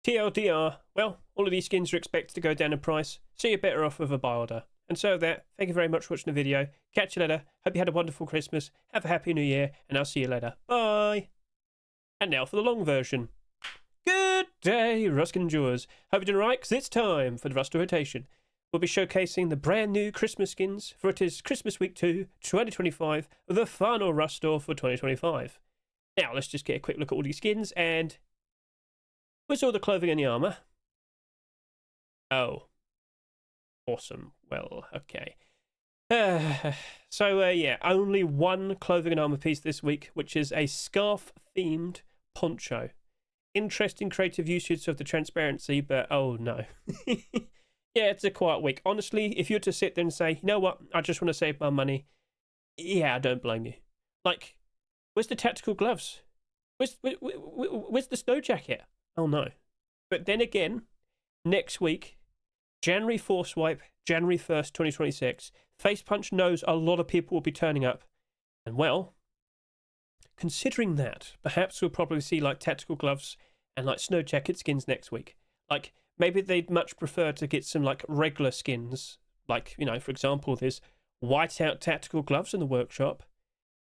TLDR, well, all of these skins are expected to go down in price, so you're better off with a buy order. And so with that, thank you very much for watching the video. Catch you later. Hope you had a wonderful Christmas. Have a happy new year, and I'll see you later. Bye. And now for the long version. Good day, Ruskin Jewers. Hope you're doing right, because it's time for the Rust rotation. We'll be showcasing the brand new Christmas skins, for it is Christmas Week 2, 2025, the final Rust store for 2025. Now, let's just get a quick look at all these skins, and where's all the clothing and the armor? Oh. Awesome. Well, okay. Yeah, only one clothing and armor piece this week, which is a scarf-themed poncho. Interesting creative usage of the transparency, but oh no. Yeah, it's a quiet week. Honestly, if you were to sit there and say, you know what, I just want to save my money, yeah, I don't blame you. Like, where's the tactical gloves? Where's the snow jacket? Oh no. But then again, next week, January FORCEWIPE, January 1st, 2026, Face Punch knows a lot of people will be turning up. And well, considering that, perhaps we'll probably see like tactical gloves and like snow jacket skins next week. Like, maybe they'd much prefer to get some like regular skins. Like, you know, for example, there's whiteout tactical gloves in the workshop.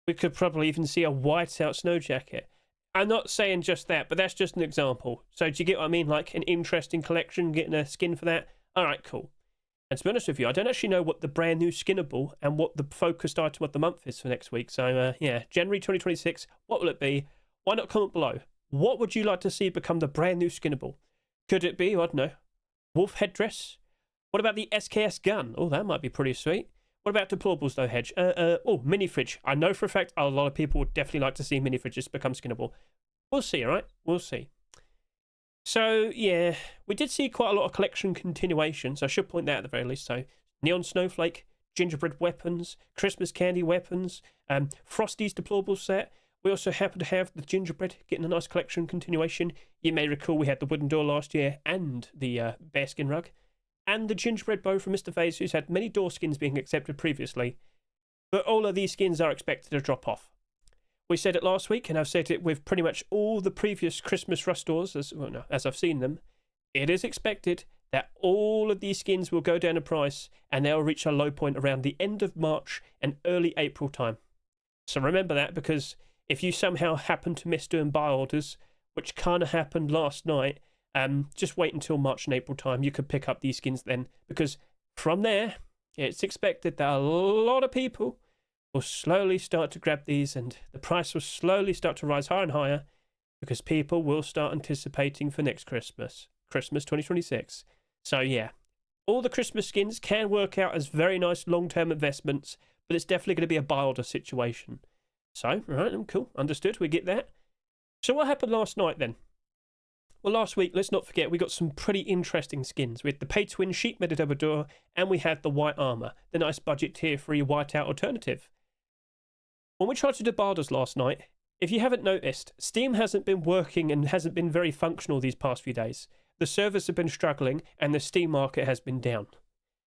We could probably even see a whiteout snow jacket. I'm not saying just that, but that's just an example. So do you get what I mean? Like an interesting collection, getting a skin for that. All right, cool. And to be honest with you, I don't actually know what the brand new Skinnable and what the focused item of the month is for next week. So yeah, January 2026, what will it be? Why not comment below? What would you like to see become the brand new Skinnable? Could it be, I don't know, wolf headdress? What about the SKS gun? Oh, that might be pretty sweet. What about Depoyables though, Hedge? Oh, mini fridge. I know for a fact a lot of people would definitely like to see mini fridges become Skinnable. We'll see, all right? We'll see. So, yeah, we did see quite a lot of collection continuations. I should point that at the very least. So, Neon Snowflake, Gingerbread weapons, Christmas candy weapons, Frosty's Depoyables set. We also happen to have the Gingerbread getting a nice collection continuation. You may recall we had the wooden door last year and the bearskin rug. And the Gingerbread bow from Mr. Vase, who's had many door skins being accepted previously. But all of these skins are expected to drop off. We said it last week, and I've said it with pretty much all the previous Christmas Rust stores, as I've seen them. It is expected that all of these skins will go down in price, and they'll reach a low point around the end of March and early April time. So remember that, because if you somehow happen to miss doing buy orders, which kind of happened last night, just wait until March and April time. You could pick up these skins then, because from there, it's expected that a lot of people will slowly start to grab these, and the price will slowly start to rise higher and higher, because people will start anticipating for next Christmas 2026. So yeah, all the Christmas skins can work out as very nice long-term investments, but it's definitely going to be a buy order situation. So, right, cool, understood, we get that. So what happened last night then? Well, last week, let's not forget, we got some pretty interesting skins. We had the pay-to-win sheet metal double door, and we had the white armor, the nice budget tier 3 whiteout alternative. When we tried to do barders last night, if you haven't noticed, Steam hasn't been working and hasn't been very functional these past few days. The servers have been struggling, and the Steam market has been down.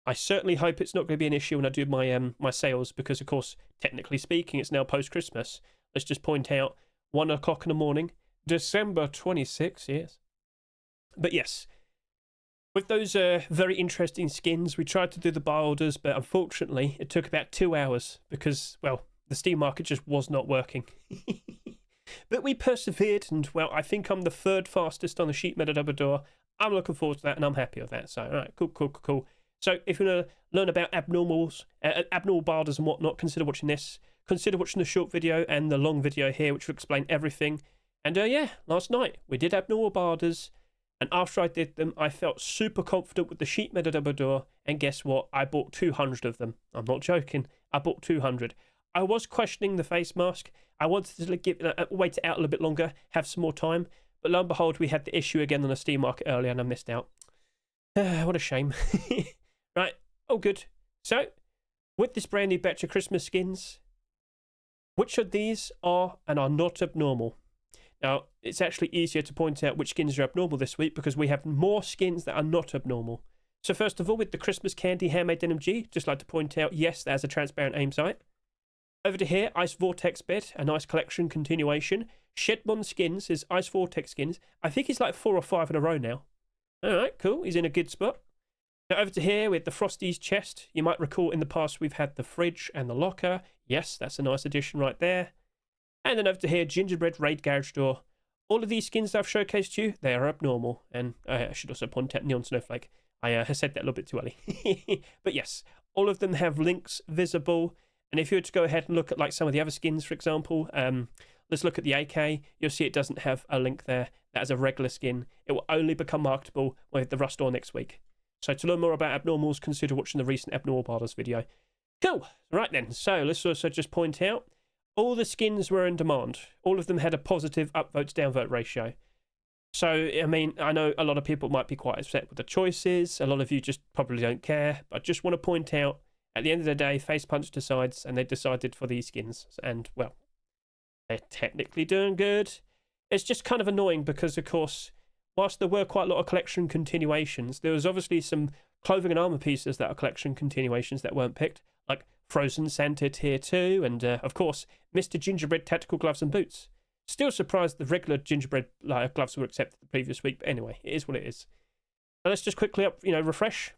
I certainly hope it's not going to be an issue when I do my sales, because of course, technically speaking, it's now post-Christmas. Let's just point out, 1 o'clock in the morning, December 26th, yes. But yes, with those very interesting skins, we tried to do the buy orders, but unfortunately, it took about 2 hours because, well, the Steam market just was not working. But we persevered, and, well, I think I'm the 3rd fastest on the sheet metal double door. I'm looking forward to that, and I'm happy with that. So, all right, cool. So, if you want to learn about abnormal barders and whatnot, consider watching this. Consider watching the short video and the long video here, which will explain everything. And, yeah, last night, we did abnormal barders. And after I did them, I felt super confident with the sheet metal double door. And guess what? I bought 200 of them. I'm not joking. I bought 200. I was questioning the face mask. I wanted to wait it out a little bit longer, have some more time. But lo and behold, we had the issue again on the Steam market earlier, and I missed out. What a shame. Right. Oh, good. So, with this brand new batch of Christmas skins, which of these are and are not abnormal? Now, it's actually easier to point out which skins are abnormal this week, because we have more skins that are not abnormal. So first of all, with the Christmas Candy Handmade NMG, just like to point out, yes, that has a transparent aim sight. Over to here, Ice Vortex Bed, a nice collection continuation. Shedmon skins, his Ice Vortex skins. I think he's like 4 or 5 in a row now. All right, cool. He's in a good spot. Now over to here with the Frosty's chest. You might recall in the past we've had the fridge and the locker. Yes, that's a nice addition right there. And then over to here, Gingerbread Raid Garage Door. All of these skins that I've showcased to you, they are abnormal. And I should also point out Neon Snowflake. I said that a little bit too early. But yes, all of them have links visible. And if you were to go ahead and look at like some of the other skins, for example, let's look at the AK. You'll see it doesn't have a link there. That is a regular skin. It will only become marketable with the Rust Door next week. So to learn more about abnormals, consider watching the recent Abnormal Barders video. Cool. Right then. So let's also just point out all the skins were in demand. All of them had a positive upvote to downvote ratio. So, I mean, I know a lot of people might be quite upset with the choices. A lot of you just probably don't care. But I just want to point out, at the end of the day, Face Punch decides, and they decided for these skins. And, well, they're technically doing good. It's just kind of annoying because, of course, whilst there were quite a lot of collection continuations, there was obviously some clothing and armor pieces that are collection continuations that weren't picked, like Frozen Santa Tier 2, and, of course, Mr. Gingerbread Tactical Gloves and Boots. Still surprised the regular Gingerbread gloves were accepted the previous week, but anyway, it is what it is. Now let's just quickly refresh.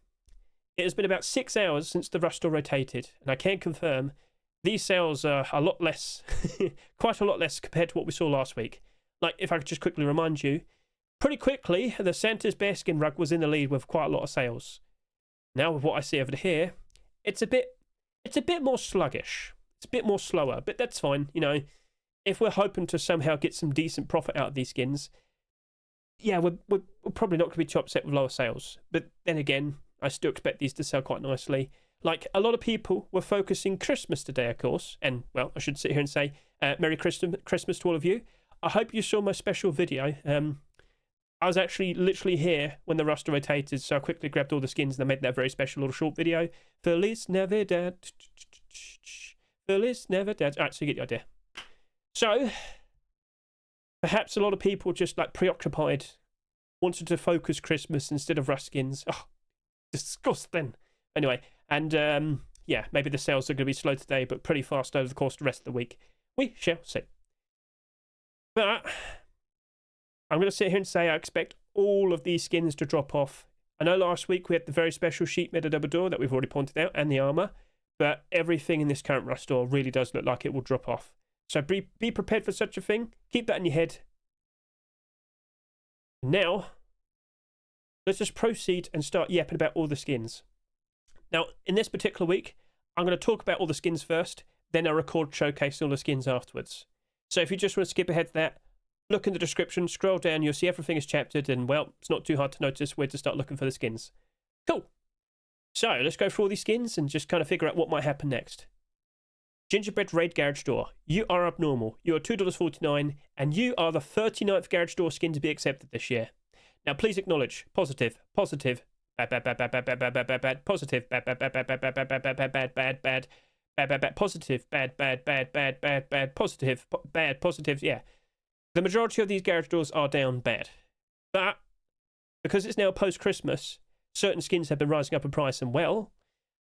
It has been about 6 hours since the Rust Door rotated, and I can confirm these sales are a lot less, quite a lot less compared to what we saw last week. Like, if I could just quickly remind you, pretty quickly, the Santa's Bearskin rug was in the lead with quite a lot of sales. Now, with what I see over here, it's a bit more sluggish. It's a bit more slower, but that's fine, If we're hoping to somehow get some decent profit out of these skins, yeah, we're probably not going to be too upset with lower sales. But then again, I still expect these to sell quite nicely. Like, a lot of people were focusing Christmas today, of course. And, well, I should sit here and say Merry Christmas to all of you. I hope you saw my special video. I was actually literally here when the Rust Door rotated, so I quickly grabbed all the skins and I made that very special little short video. Feliz Navidad. Feliz Navidad. Alright, so you get the idea. So, perhaps a lot of people just like preoccupied, wanted to focus Christmas instead of Rust skins. Oh, disgusting. Anyway, and yeah, maybe the sales are going to be slow today, but pretty fast over the course of the rest of the week. We shall see. But I'm going to sit here and say I expect all of these skins to drop off. I know last week we had the very special sheet meta double door that we've already pointed out, and the armor, but everything in this current Rust Door really does look like it will drop off. So be prepared for such a thing. Keep that in your head. Now, let's just proceed and start yapping about all the skins. Now, in this particular week, I'm going to talk about all the skins first, then I'll record showcasing all the skins afterwards. So if you just want to skip ahead to that, look in the description, scroll down, you'll see everything is chaptered, and, well, it's not too hard to notice where to start looking for the skins. Cool. So, let's go through all these skins and just kind of figure out what might happen next. Gingerbread Raid Garage Door. You are abnormal. You are $2.49, and you are the 39th Garage Door skin to be accepted this year. Now, please acknowledge positive, positive, bad, bad, bad, bad, bad, bad, bad, bad, bad, bad, positive, bad, bad, bad, bad, bad, bad, bad, bad, bad, bad, bad, bad, bad, bad, bad, positive, bad, bad, bad, bad, bad, bad, positive, bad, positive. Yeah, the majority of these garage doors are down bad, but because it's now post-Christmas, certain skins have been rising up in price, and well,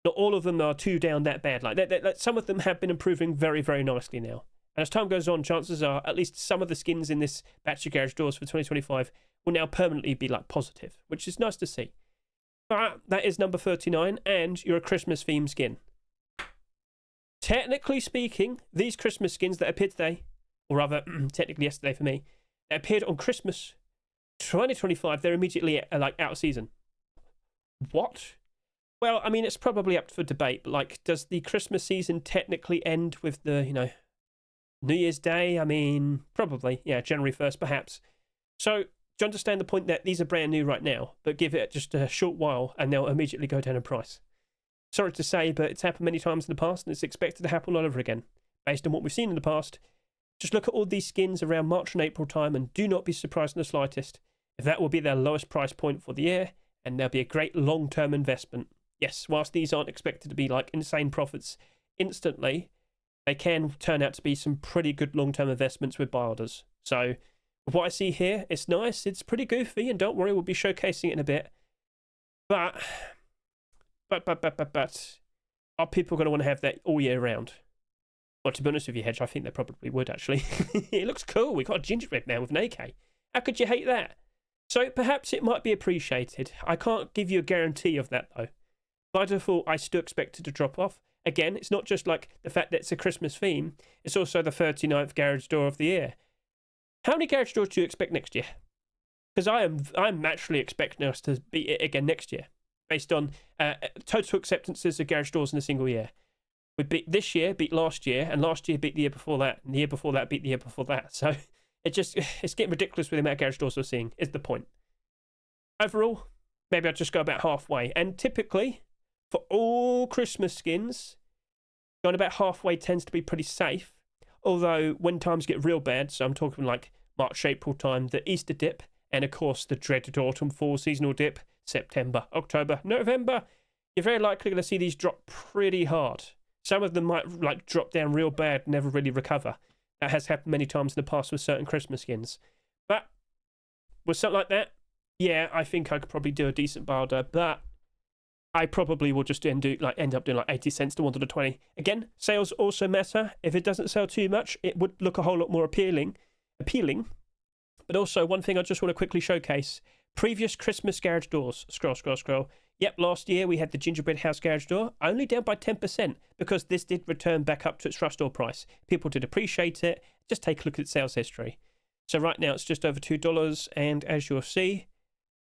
not all of them are too down that bad. Like some of them have been improving very, very nicely now. And as time goes on, chances are at least some of the skins in this batch of garage doors for 2025 will now permanently be like positive, which is nice to see. But that is number 39, and you're a Christmas themed skin. Technically speaking, these Christmas skins that appeared today, or rather, technically yesterday for me, that appeared on Christmas 2025, they're immediately like out of season. What? Well, I mean, it's probably up for debate, but like, does the Christmas season technically end with the, New Year's Day? I mean, probably. Yeah, January 1st, perhaps. So, do you understand the point that these are brand new right now, but give it just a short while and they'll immediately go down in price? Sorry to say, but it's happened many times in the past and it's expected to happen all over again. Based on what we've seen in the past, just look at all these skins around March and April time and do not be surprised in the slightest if that will be their lowest price point for the year, and there'll be a great long-term investment. Yes, whilst these aren't expected to be like insane profits instantly, they can turn out to be some pretty good long-term investments with buy orders. So, with what I see here, it's nice, it's pretty goofy, and don't worry, we'll be showcasing it in a bit. But, are people going to want to have that all year round? Well, to be honest with you, Hedge, I think they probably would, actually. It looks cool. We've got a gingerbread now with an AK. How could you hate that? So perhaps it might be appreciated. I can't give you a guarantee of that, though. By default, I still expect it to drop off. Again, it's not just like the fact that it's a Christmas theme. It's also the 39th garage door of the year. How many garage doors do you expect next year? Because I'm actually expecting us to beat it again next year, based on total acceptances of garage doors in a single year. We beat this year, beat last year, and last year beat the year before that, and the year before that beat the year before that. So it's getting ridiculous with the amount of garage doors we're seeing, is the point. Overall, maybe I'll just go about halfway. And typically, for all Christmas skins, going about halfway tends to be pretty safe. Although when times get real bad, so I'm talking like March, April time, the Easter dip, and of course the dreaded autumn fall seasonal dip, September, October, November, you're very likely going to see these drop pretty hard. Some of them might like drop down real bad and never really recover. That has happened many times in the past with certain Christmas skins. But with something like that, yeah, I think I could probably do a decent barter, but I probably will just end up doing like 80 cents to 1 to the 20. Again, sales also matter. If it doesn't sell too much, it would look a whole lot more appealing. But also, one thing I just want to quickly showcase. Previous Christmas garage doors. Scroll. Yep, last year we had the Gingerbread house garage door, only down by 10%, because this did return back up to its rush door price. People did appreciate it. Just take a look at its sales history. So right now it's just over $2, and as you'll see,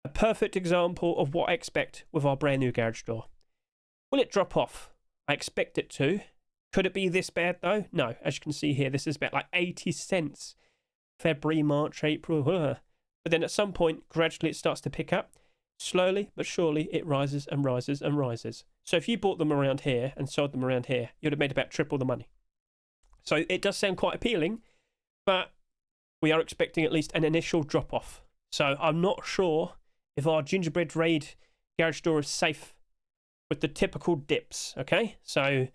a perfect example of what I expect with our brand new garage door. Will it drop off? I expect it to. Could it be this bad though? No. As you can see here, this is about like 80 cents. February, March, April. But then at some point, gradually it starts to pick up. Slowly but surely it rises and rises and rises. So if you bought them around here and sold them around here, you'd have made about triple the money. So it does sound quite appealing, but we are expecting at least an initial drop off. So I'm not sure if our Gingerbread Raid garage door is safe with the typical dips, okay? So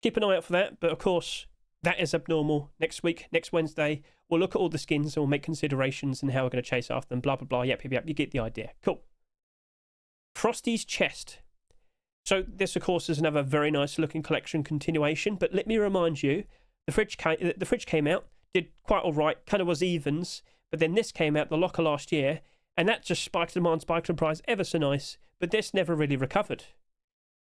keep an eye out for that, but of course, that is abnormal. Next week, next Wednesday, we'll look at all the skins and we'll make considerations and how we're going to chase after them, blah, blah, blah, yep, you get the idea. Cool. Frosty's Chest. So this, of course, is another very nice looking collection continuation, but let me remind you, the fridge came out, did quite all right, kind of was evens, but then this came out, the locker last year, and that just spiked demand, spiked in price, ever so nice, but this never really recovered.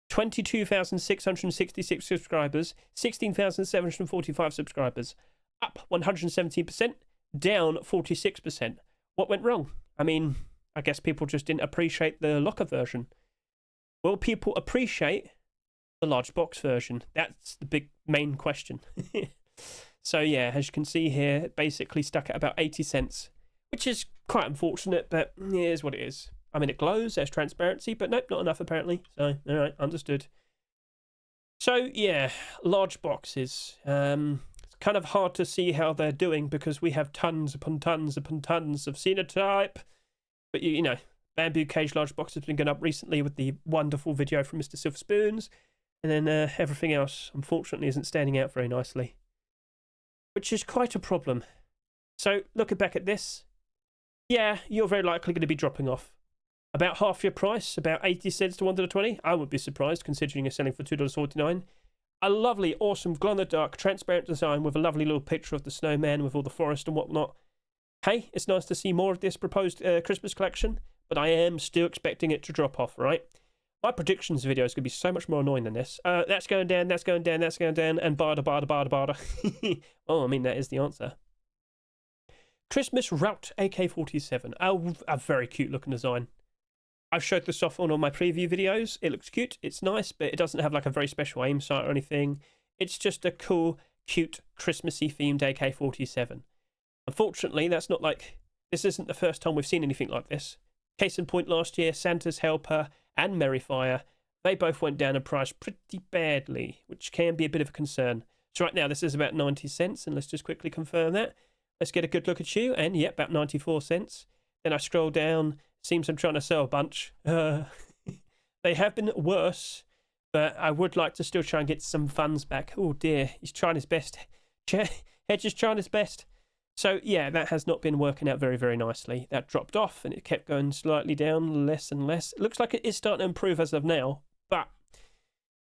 22,666 subscribers, 16,745 subscribers, up 117%, down 46%. What went wrong? I mean, I guess people just didn't appreciate the locker version. Will people appreciate the large box version? That's the big main question. So yeah, as you can see here, it basically stuck at about 80 cents, which is quite unfortunate, but it is what it is. I mean, it glows, there's transparency, but nope, not enough apparently. So, all right, understood. So yeah, large boxes. It's kind of hard to see how they're doing because we have tons upon tons upon tons of Xenotype. But you know, Bamboo Cage large box has been going up recently with the wonderful video from Mr. Silver Spoons. And then everything else, unfortunately, isn't standing out very nicely, which is quite a problem. So looking back at this, yeah, you're very likely going to be dropping off. About half your price, about 80 cents to 1 to the 20. I would be surprised considering you're selling for $2.49. A lovely, awesome, glow-in-the-dark, transparent design with a lovely little picture of the snowman with all the forest and whatnot. Hey, it's nice to see more of this proposed Christmas collection, but I am still expecting it to drop off, right? My predictions video is going to be so much more annoying than this. That's going down, that's going down, that's going down, and barter. Oh, I mean, that is the answer. Christmas Route AK-47. A very cute looking design. I've showed this off on all my preview videos. It looks cute, it's nice, but it doesn't have like a very special aim sight or anything. It's just a cool, cute, Christmassy themed AK-47. Unfortunately, that's not like, this isn't the first time we've seen anything like this. Case in point, last year, Santa's Helper and Merryfire, they both went down in price pretty badly, which can be a bit of a concern. So right now, this is about 90 cents, and let's just quickly confirm that. Let's get a good look at you, and yep, about 94 cents. Then I scroll down, seems I'm trying to sell a bunch. They have been worse, but I would like to still try and get some funds back. Oh dear, he's trying his best. Hedge is trying his best. So yeah, that has not been working out very, very nicely. That dropped off and it kept going slightly down, less and less. It looks like it is starting to improve as of now, but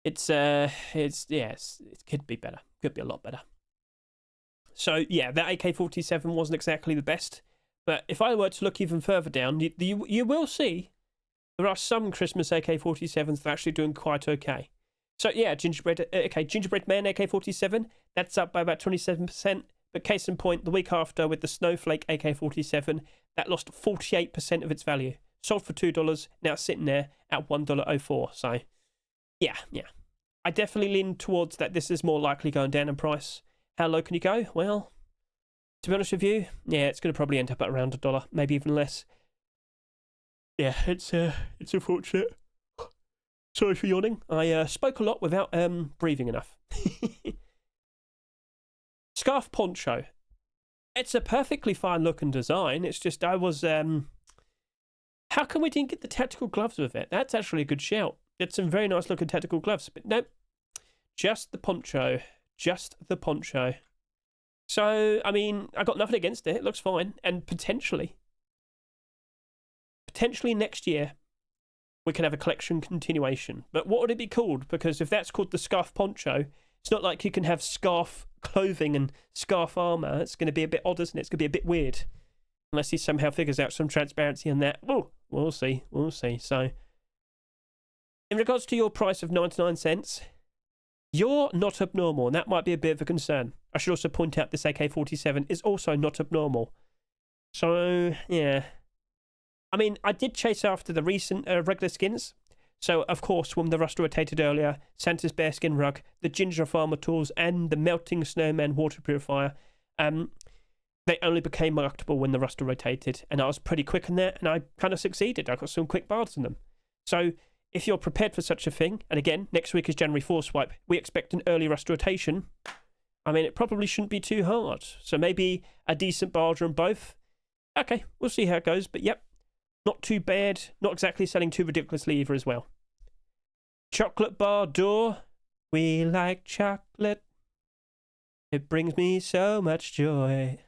it could be better. Could be a lot better. So yeah, that AK-47 wasn't exactly the best. But if I were to look even further down, you will see there are some Christmas AK-47s that are actually doing quite okay. So yeah, Gingerbread Man AK-47, that's up by about 27%. But case in point, the week after with the Snowflake AK-47, that lost 48% of its value. Sold for $2, now sitting there at $1.04. So yeah. I definitely lean towards that this is more likely going down in price. How low can you go? Well, to be honest with you, yeah, it's going to probably end up at around $1, maybe even less. Yeah, it's unfortunate. Sorry for yawning. I spoke a lot without breathing enough. Scarf poncho. It's a perfectly fine look and design. It's just I was how come we didn't get the tactical gloves with it? That's actually a good shout. It's some very nice looking tactical gloves, but nope. Just the poncho. Just the poncho. So, I mean, I got nothing against it. It looks fine. And potentially next year, we can have a collection continuation. But what would it be called? Because if that's called the scarf poncho, it's not like you can have scarf clothing and scarf armor. It's going to be a bit odd, isn't it? It's going to be a bit weird. Unless he somehow figures out some transparency on that. Oh, we'll see. We'll see. So, in regards to your price of 99 cents, you're not abnormal, and that might be a bit of a concern. I should also point out this AK-47 is also not abnormal. So, yeah. I mean, I did chase after the recent regular skins. So, of course, when the Rust rotated earlier, Santa's Bearskin Rug, the Ginger Farmer Tools, and the Melting Snowman Water Purifier, they only became marketable when the Rust rotated. And I was pretty quick on that, and I kind of succeeded. I got some quick bards on them. So, if you're prepared for such a thing, and again, next week is January FORCEWIPE, we expect an early Rust rotation. I mean, it probably shouldn't be too hard. So maybe a decent barger on both. Okay, we'll see how it goes. But yep, not too bad. Not exactly selling too ridiculously either as well. Chocolate bar door. We like chocolate. It brings me so much joy.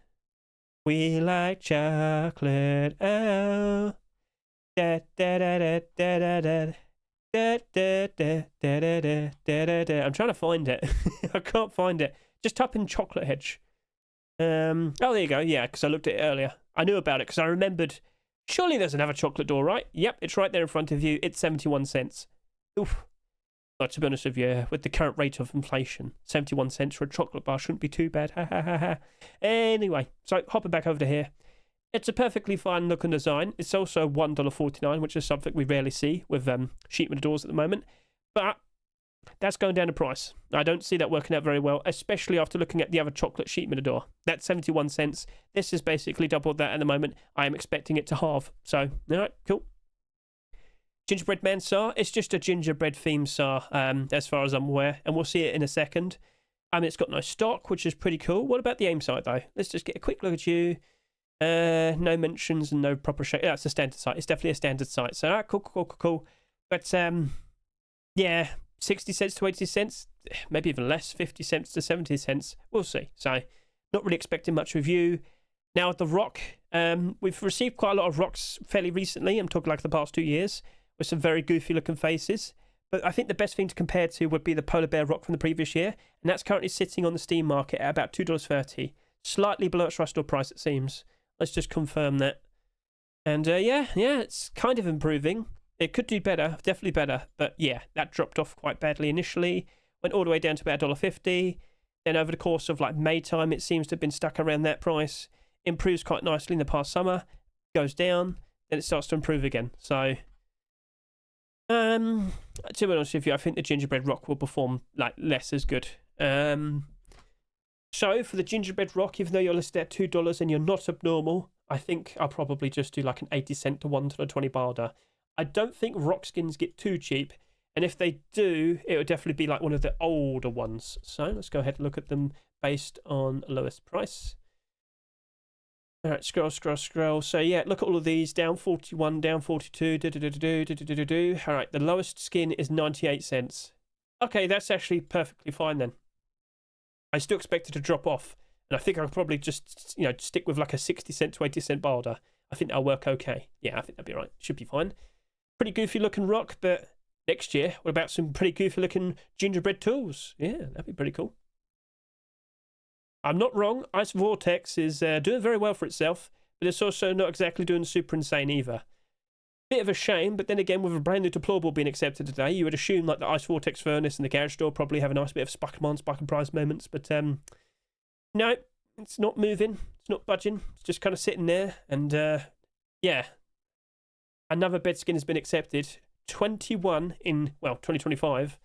We like chocolate. Oh. Da da da da da da da. Da, da, da, da, da, da, da, da. I'm trying to find it. I can't find it. Just type in chocolate hedge. Oh, there you go. Yeah, because I looked at it earlier. I knew about it because I remembered. Surely there's another chocolate door, right? Yep, it's right there in front of you. It's 71 cents. Oof. But to be honest with you, with the current rate of inflation, 71 cents for a chocolate bar shouldn't be too bad. Ha ha ha ha. Anyway, so hopping back over to here. It's a perfectly fine look and design. It's also $1.49, which is something we rarely see with sheet metal doors at the moment. But that's going down in price. I don't see that working out very well, especially after looking at the other chocolate sheet metal door. That's 71 cents. This is basically double that at the moment. I am expecting it to halve. So, all right, cool. Gingerbread Man SAR. It's just a gingerbread themed SAR, as far as I'm aware. And we'll see it in a second. I mean, it's got no stock, which is pretty cool. What about the aim sight, though? Let's just get a quick look at you. No mentions and no proper shape. Yeah, it's a standard sight. It's definitely a standard sight. So, cool. But, yeah, 60 cents to 80 cents, maybe even less, 50 cents to 70 cents. We'll see. So, not really expecting much review. Now, the rock, we've received quite a lot of rocks fairly recently. I'm talking like the past 2 years with some very goofy looking faces. But I think the best thing to compare to would be the Polar Bear rock from the previous year. And that's currently sitting on the Steam market at about $2.30. Slightly below its Rust price, it seems. Let's just confirm that. And yeah, it's kind of improving. It could do better, definitely better. But yeah, that dropped off quite badly initially. Went all the way down to about $1.50. Then over the course of like May time, it seems to have been stuck around that price. Improves quite nicely in the past summer. Goes down. Then it starts to improve again. So, to be honest with you, I think the gingerbread rock will perform like less as good. So, for the gingerbread rock, even though you're listed at $2 and you're not abnormal, I think I'll probably just do like an 80 cent to $1.20 barter. I don't think rock skins get too cheap, and if they do, it would definitely be like one of the older ones. So, let's go ahead and look at them based on lowest price. All right, scroll. So, yeah, look at all of these. Down 41, down 42. All right, the lowest skin is 98 cents. Okay, that's actually perfectly fine then. I still expect it to drop off, and I think I'll probably just, stick with like a 60 cent to 80 cent barter. I think that'll work okay. Yeah, I think that'll be right. Should be fine. Pretty goofy looking rock, but next year, what about some pretty goofy looking gingerbread tools? Yeah, that'd be pretty cool. I'm not wrong. Ice Vortex is doing very well for itself, but it's also not exactly doing super insane either. Bit of a shame, but then again, with a brand new Deplorable being accepted today, you would assume like the Ice Vortex Furnace and the Garage Store probably have a nice bit of spike and spike and price moments, but no, it's not moving, it's not budging, it's just kind of sitting there, and yeah, another bed skin has been accepted, 21 in, well, 2025,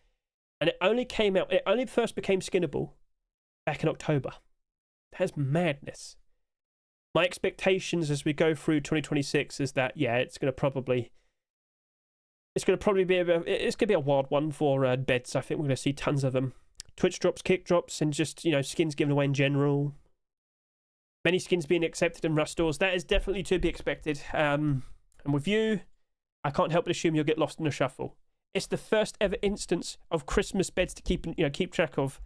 and it only first became skinnable back in October. That's madness. My expectations as we go through 2026 is that, yeah, it's going to be a wild one for beds. I think we're going to see tons of them. Twitch drops, kick drops, and just, you know, skins given away in general. Many skins being accepted in Rust stores. That is definitely to be expected. And with you, I can't help but assume you'll get lost in the shuffle. It's the first ever instance of Christmas beds to keep track of.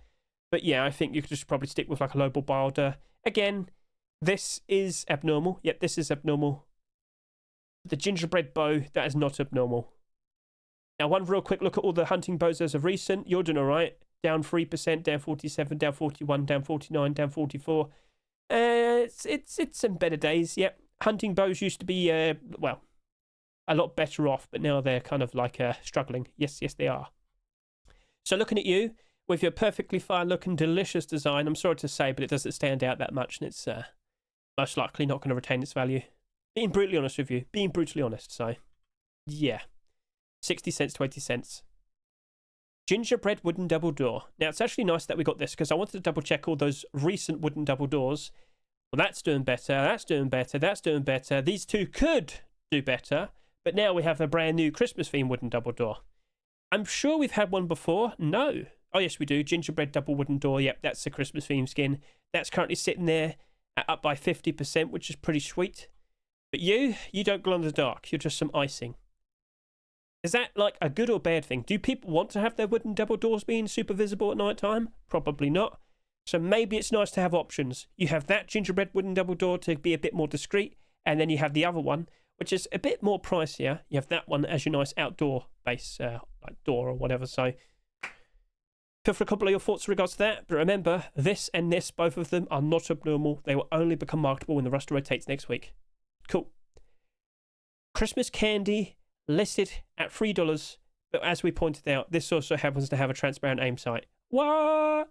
But yeah, I think you could just probably stick with like a lowball buy order. Again, this is abnormal. Yep, this is abnormal. The gingerbread bow, that is not abnormal. Now, one real quick look at all the hunting bows as of recent. You're doing all right. Down 3%, down 47, down 41, down 49, down 44. It's some better days. Yep, hunting bows used to be, well, a lot better off, but now they're kind of like struggling. Yes, they are. So looking at you, with your perfectly fine looking, delicious design, I'm sorry to say, but it doesn't stand out that much, and it's most likely not going to retain its value. Being brutally honest with you. Being brutally honest, so yeah. 60 cents to 80 cents. Gingerbread wooden double door. Now, it's actually nice that we got this, because I wanted to double check all those recent wooden double doors. Well, that's doing better, that's doing better, that's doing better. These two could do better, but now we have a brand new Christmas themed wooden double door. I'm sure we've had one before. No. Oh, yes, we do. Gingerbread double wooden door. Yep, that's the Christmas theme skin. That's currently sitting there up by 50%, which is pretty sweet. But you don't glow in the dark. You're just some icing. Is that like a good or bad thing? Do people want to have their wooden double doors being super visible at night time? Probably not. So maybe it's nice to have options. You have that gingerbread wooden double door to be a bit more discreet, and then you have the other one, which is a bit more pricier. You have that one as your nice outdoor base, like door or whatever. So feel free to comment your thoughts in regards to that. But remember, this and this, both of them, are not abnormal. They will only become marketable when the Rust rotates next week. Cool. Christmas candy listed at $3, but as we pointed out, this also happens to have a transparent aim sight. What?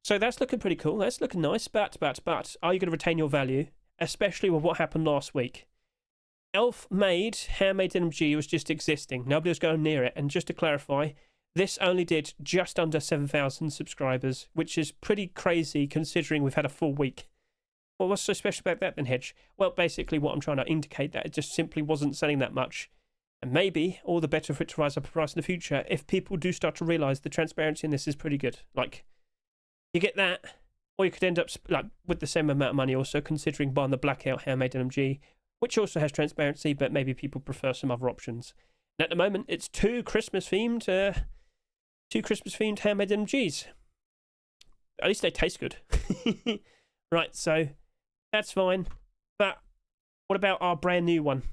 So that's looking pretty cool. That's looking nice. But are you going to retain your value, especially with what happened last week? Elf-made, handmade NMG was just existing. Nobody was going near it. And just to clarify, this only did just under 7,000 subscribers, which is pretty crazy considering we've had a full week. Well, what's so special about that then, Hedge? Well, basically what I'm trying to indicate that it just simply wasn't selling that much. And maybe all the better for it to rise up in price in the future if people do start to realise the transparency in this is pretty good. Like, you get that, or you could end up like with the same amount of money also, considering buying the blackout handmade NMG, which also has transparency, but maybe people prefer some other options. And at the moment, it's two Christmas themed handmade NMGs. At least they taste good. Right, so that's fine. But what about our brand new one?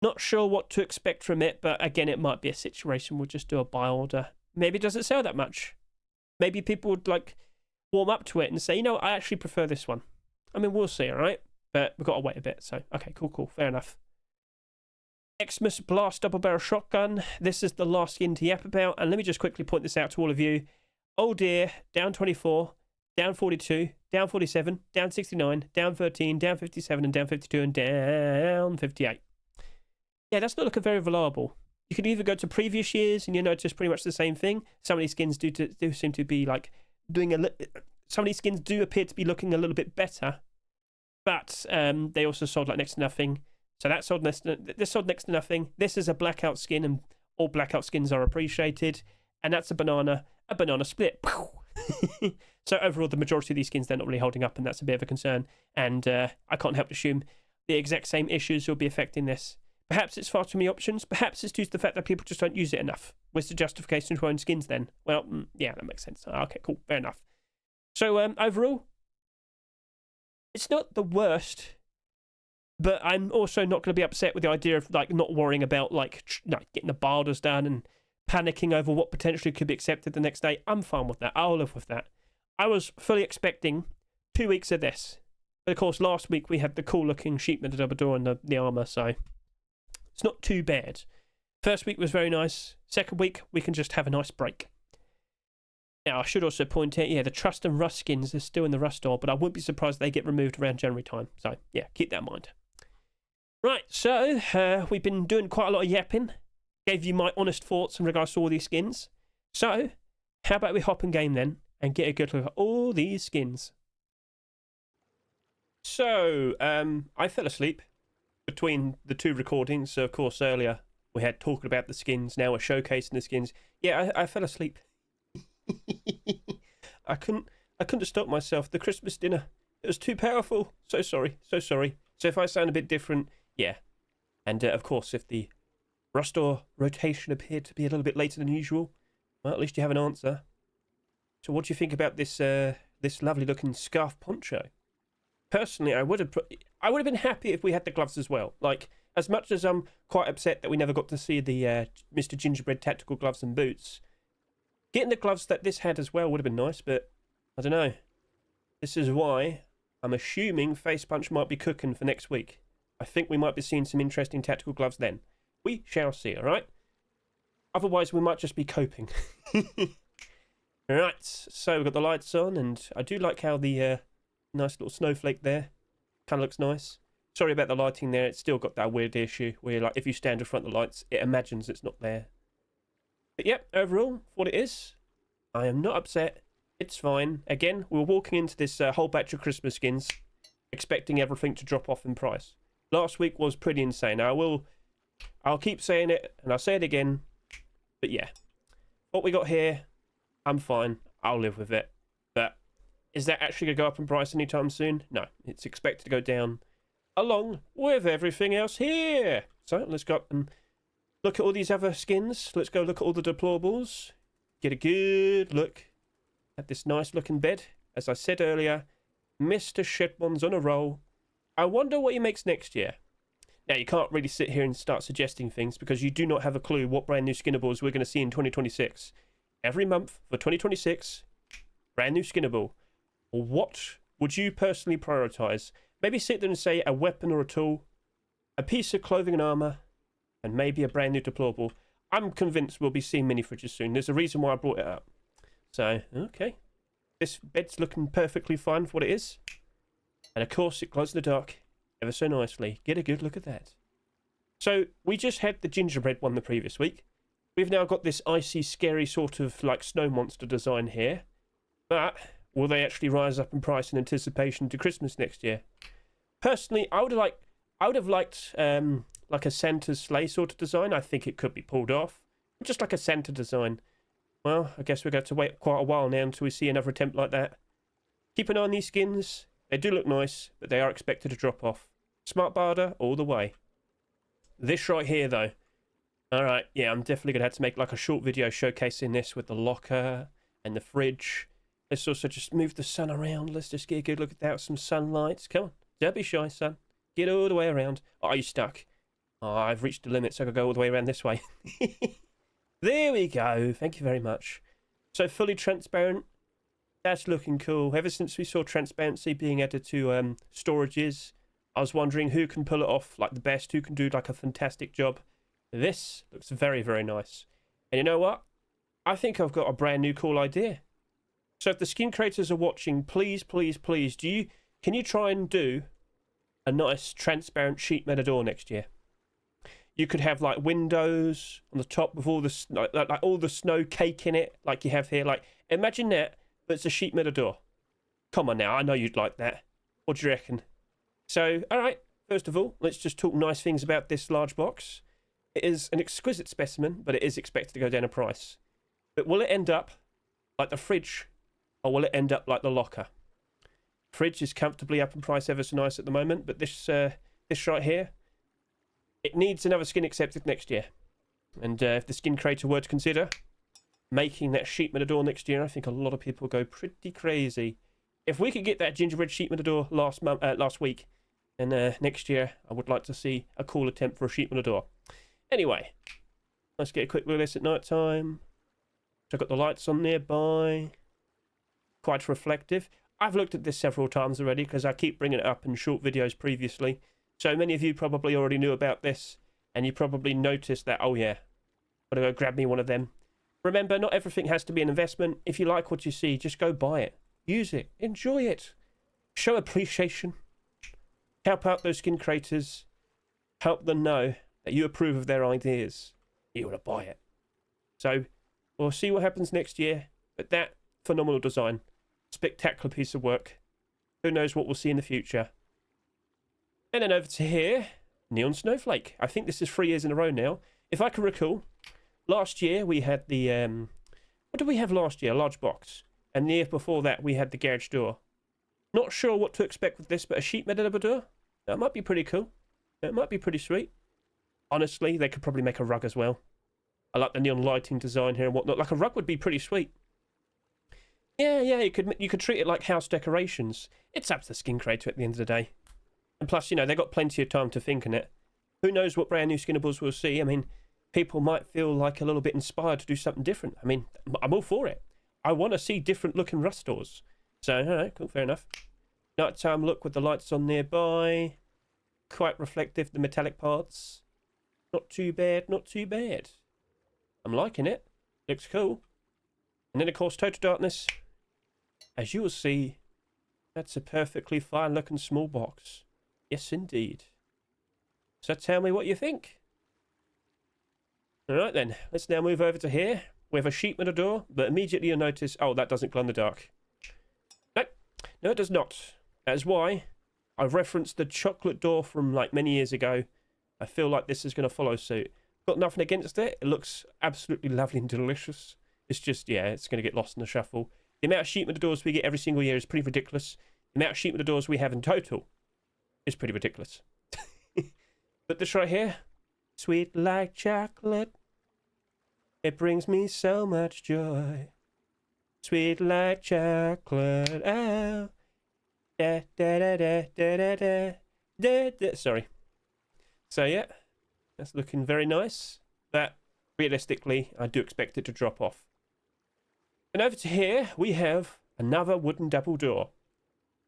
Not sure what to expect from it, but again, it might be a situation we'll just do a buy order. Maybe it doesn't sell that much. Maybe people would like warm up to it and say, you know, I actually prefer this one. I mean, we'll see, all right? But we've got to wait a bit, so okay, cool, fair enough. Xmas Blast Double Barrel Shotgun. This is the last skin to yap about, and let me just quickly point this out to all of you. Oh dear, down 24, down 42, down 47, down 69, down 13, down 57, and down 52, and down 58. Yeah, that's not looking very reliable. You could either go to previous years and you notice pretty much the same thing. Some of these skins do seem to be like doing some of these skins do appear to be looking a little bit better, but they also sold like next to nothing. So that sold this sold next to nothing. This is a blackout skin, and all blackout skins are appreciated. And that's a banana split. So overall, the majority of these skins, they're not really holding up, and that's a bit of a concern. And I can't help but assume the exact same issues will be affecting this. Perhaps it's far too many options. Perhaps it's due to the fact that people just don't use it enough. Where's the justification to own skins then? Well, yeah, that makes sense. Okay, cool, fair enough. So overall, it's not the worst, but I'm also not going to be upset with the idea of like not worrying about like getting the buy orders done and panicking over what potentially could be accepted the next day. I'm fine with that. I'll live with that. I was fully expecting 2 weeks of this. But of course, last week we had the cool looking sheep Matador and the armour, so it's not too bad. First week was very nice. Second week, we can just have a nice break. Now, I should also point out, yeah, the Trust and Rust skins are still in the Rust store, but I wouldn't be surprised if they get removed around January time. So, yeah, keep that in mind. Right, so we've been doing quite a lot of yapping. Gave you my honest thoughts in regards to all these skins. So, how about we hop in game then and get a good look at all these skins? So, I fell asleep between the two recordings. So, of course, earlier we had talking about the skins. Now we're showcasing the skins. Yeah, I fell asleep. I couldn't stop myself. The Christmas dinner, it was too powerful. So sorry. So if I sound a bit different, yeah. And of course, if the Rustore rotation appeared to be a little bit later than usual, well, at least you have an answer. So what do you think about this this lovely looking scarf poncho? Personally, I would have been happy if we had the gloves as well. Like, as much as I'm quite upset that we never got to see the Mr. Gingerbread tactical gloves and boots, getting the gloves that this had as well would have been nice, but I don't know. This is why I'm assuming Face Punch might be cooking for next week. I think we might be seeing some interesting tactical gloves then. We shall see, alright? Otherwise, we might just be coping. Alright, so we've got the lights on, and I do like how the nice little snowflake there kind of looks nice. Sorry about the lighting there, it's still got that weird issue where, like, if you stand in front of the lights, it imagines it's not there. But yep, overall, for what it is, I am not upset. It's fine. Again, we were walking into this whole batch of Christmas skins, expecting everything to drop off in price. Last week was pretty insane. I'll keep saying it, and I'll say it again. But yeah, what we got here, I'm fine. I'll live with it. But is that actually going to go up in price anytime soon? No, it's expected to go down along with everything else here. So let's go up and look at all these other skins. Let's go look at all the Depoyables. Get a good look at this nice looking bed. As I said earlier, Mr. Shedmon's on a roll. I wonder what he makes next year. Now, you can't really sit here and start suggesting things because you do not have a clue what brand new Skinnables we're going to see in 2026. Every month for 2026, brand new Skinnable. What would you personally prioritise? Maybe sit there and say a weapon or a tool, a piece of clothing and armour, and maybe a brand new Depoyable. I'm convinced we'll be seeing mini fridges soon. There's a reason why I brought it up. So, okay. This bed's looking perfectly fine for what it is. And of course, it glows in the dark ever so nicely. Get a good look at that. So, we just had the gingerbread one the previous week. We've now got this icy, scary sort of like snow monster design here. But will they actually rise up in price in anticipation to Christmas next year? Personally, I would have liked like a Santa's sleigh sort of design. I think it could be pulled off. Just like a Santa design. Well, I guess we're going to have to wait quite a while now until we see another attempt like that. Keep an eye on these skins. They do look nice, but they are expected to drop off. Smart barter all the way. This right here, though. Alright, yeah, I'm definitely going to have to make like a short video showcasing this with the locker and the fridge. Let's also just move the sun around. Let's just get a good look at that with some sunlights. Come on, don't be shy, son. Get all the way around. Oh, are you stuck? Oh, I've reached the limit, so I can go all the way around this way. There we go. Thank you very much. So fully transparent. That's looking cool. Ever since we saw transparency being added to storages, I was wondering who can pull it off like the best, who can do like a fantastic job. This looks very, very nice. And you know what? I think I've got a brand new cool idea. So if the skin creators are watching, please, please, please, can you try and do a nice transparent sheet Matador next year? You could have like windows on the top with all the like all the snow cake in it, like you have here. Like imagine that, but it's a sheet Matador. Come on now, I know you'd like that. What do you reckon? So, all right. First of all, let's just talk nice things about this large box. It is an exquisite specimen, but it is expected to go down in price. But will it end up like the fridge, or will it end up like the locker? Fridge is comfortably up in price ever so nice at the moment, but this right here, it needs another skin accepted next year. And if the skin creator were to consider making that sheet Matador next year, I think a lot of people go pretty crazy. If we could get that gingerbread sheet Matador last week, and next year I would like to see a cool attempt for a sheet Matador. Anyway, let's get a quick look at this at night time. So I've got the lights on nearby. quite reflective. I've looked at this several times already because I keep bringing it up in short videos previously. So many of you probably already knew about this, and you probably noticed that, oh yeah, gotta go grab me one of them. Remember, not everything has to be an investment. If you like what you see, just go buy it. Use it. Enjoy it. Show appreciation. Help out those skin creators. Help them know that you approve of their ideas. You want to buy it. So, we'll see what happens next year. But that phenomenal design. Spectacular piece of work. Who knows what we'll see in the future. And then over to here. Neon Snowflake. I think this is 3 years in a row now. If I can recall, last year we had the... what did we have last year? A large box. And the year before that we had the garage door. Not sure what to expect with this, but a sheet metal door? That might be pretty cool. It might be pretty sweet. Honestly, they could probably make a rug as well. I like the neon lighting design here and whatnot. Like a rug would be pretty sweet. Yeah, you could treat it like house decorations. It's up to the skin creator at the end of the day. And plus, you know, they've got plenty of time to think on it. Who knows what brand new Skinnables we'll see? I mean, people might feel like a little bit inspired to do something different. I mean, I'm all for it. I want to see different looking rust doors. So, alright, cool, fair enough. Nighttime look with the lights on nearby. Quite reflective, the metallic parts. Not too bad, not too bad. I'm liking it. Looks cool. And then, of course, Total Darkness. As you will see, that's a perfectly fine looking small box. Yes, indeed. So tell me what you think. Alright then, let's now move over to here. We have a sheet metal door, but immediately you'll notice, oh, that doesn't glow in the dark. No, it does not. That is why I've referenced the chocolate door from like many years ago. I feel like this is going to follow suit. Got nothing against it. It looks absolutely lovely and delicious. It's just, yeah, it's going to get lost in the shuffle. The amount of sheet metal doors we get every single year is pretty ridiculous. The amount of sheet metal doors we have in total is pretty ridiculous. But this right here, sweet like chocolate. It brings me so much joy. Sweet like chocolate. Oh. Da, da, da, da, da, da, da, da, da. Sorry. So, yeah. That's looking very nice. But realistically, I do expect it to drop off. And over to here, we have another wooden double door.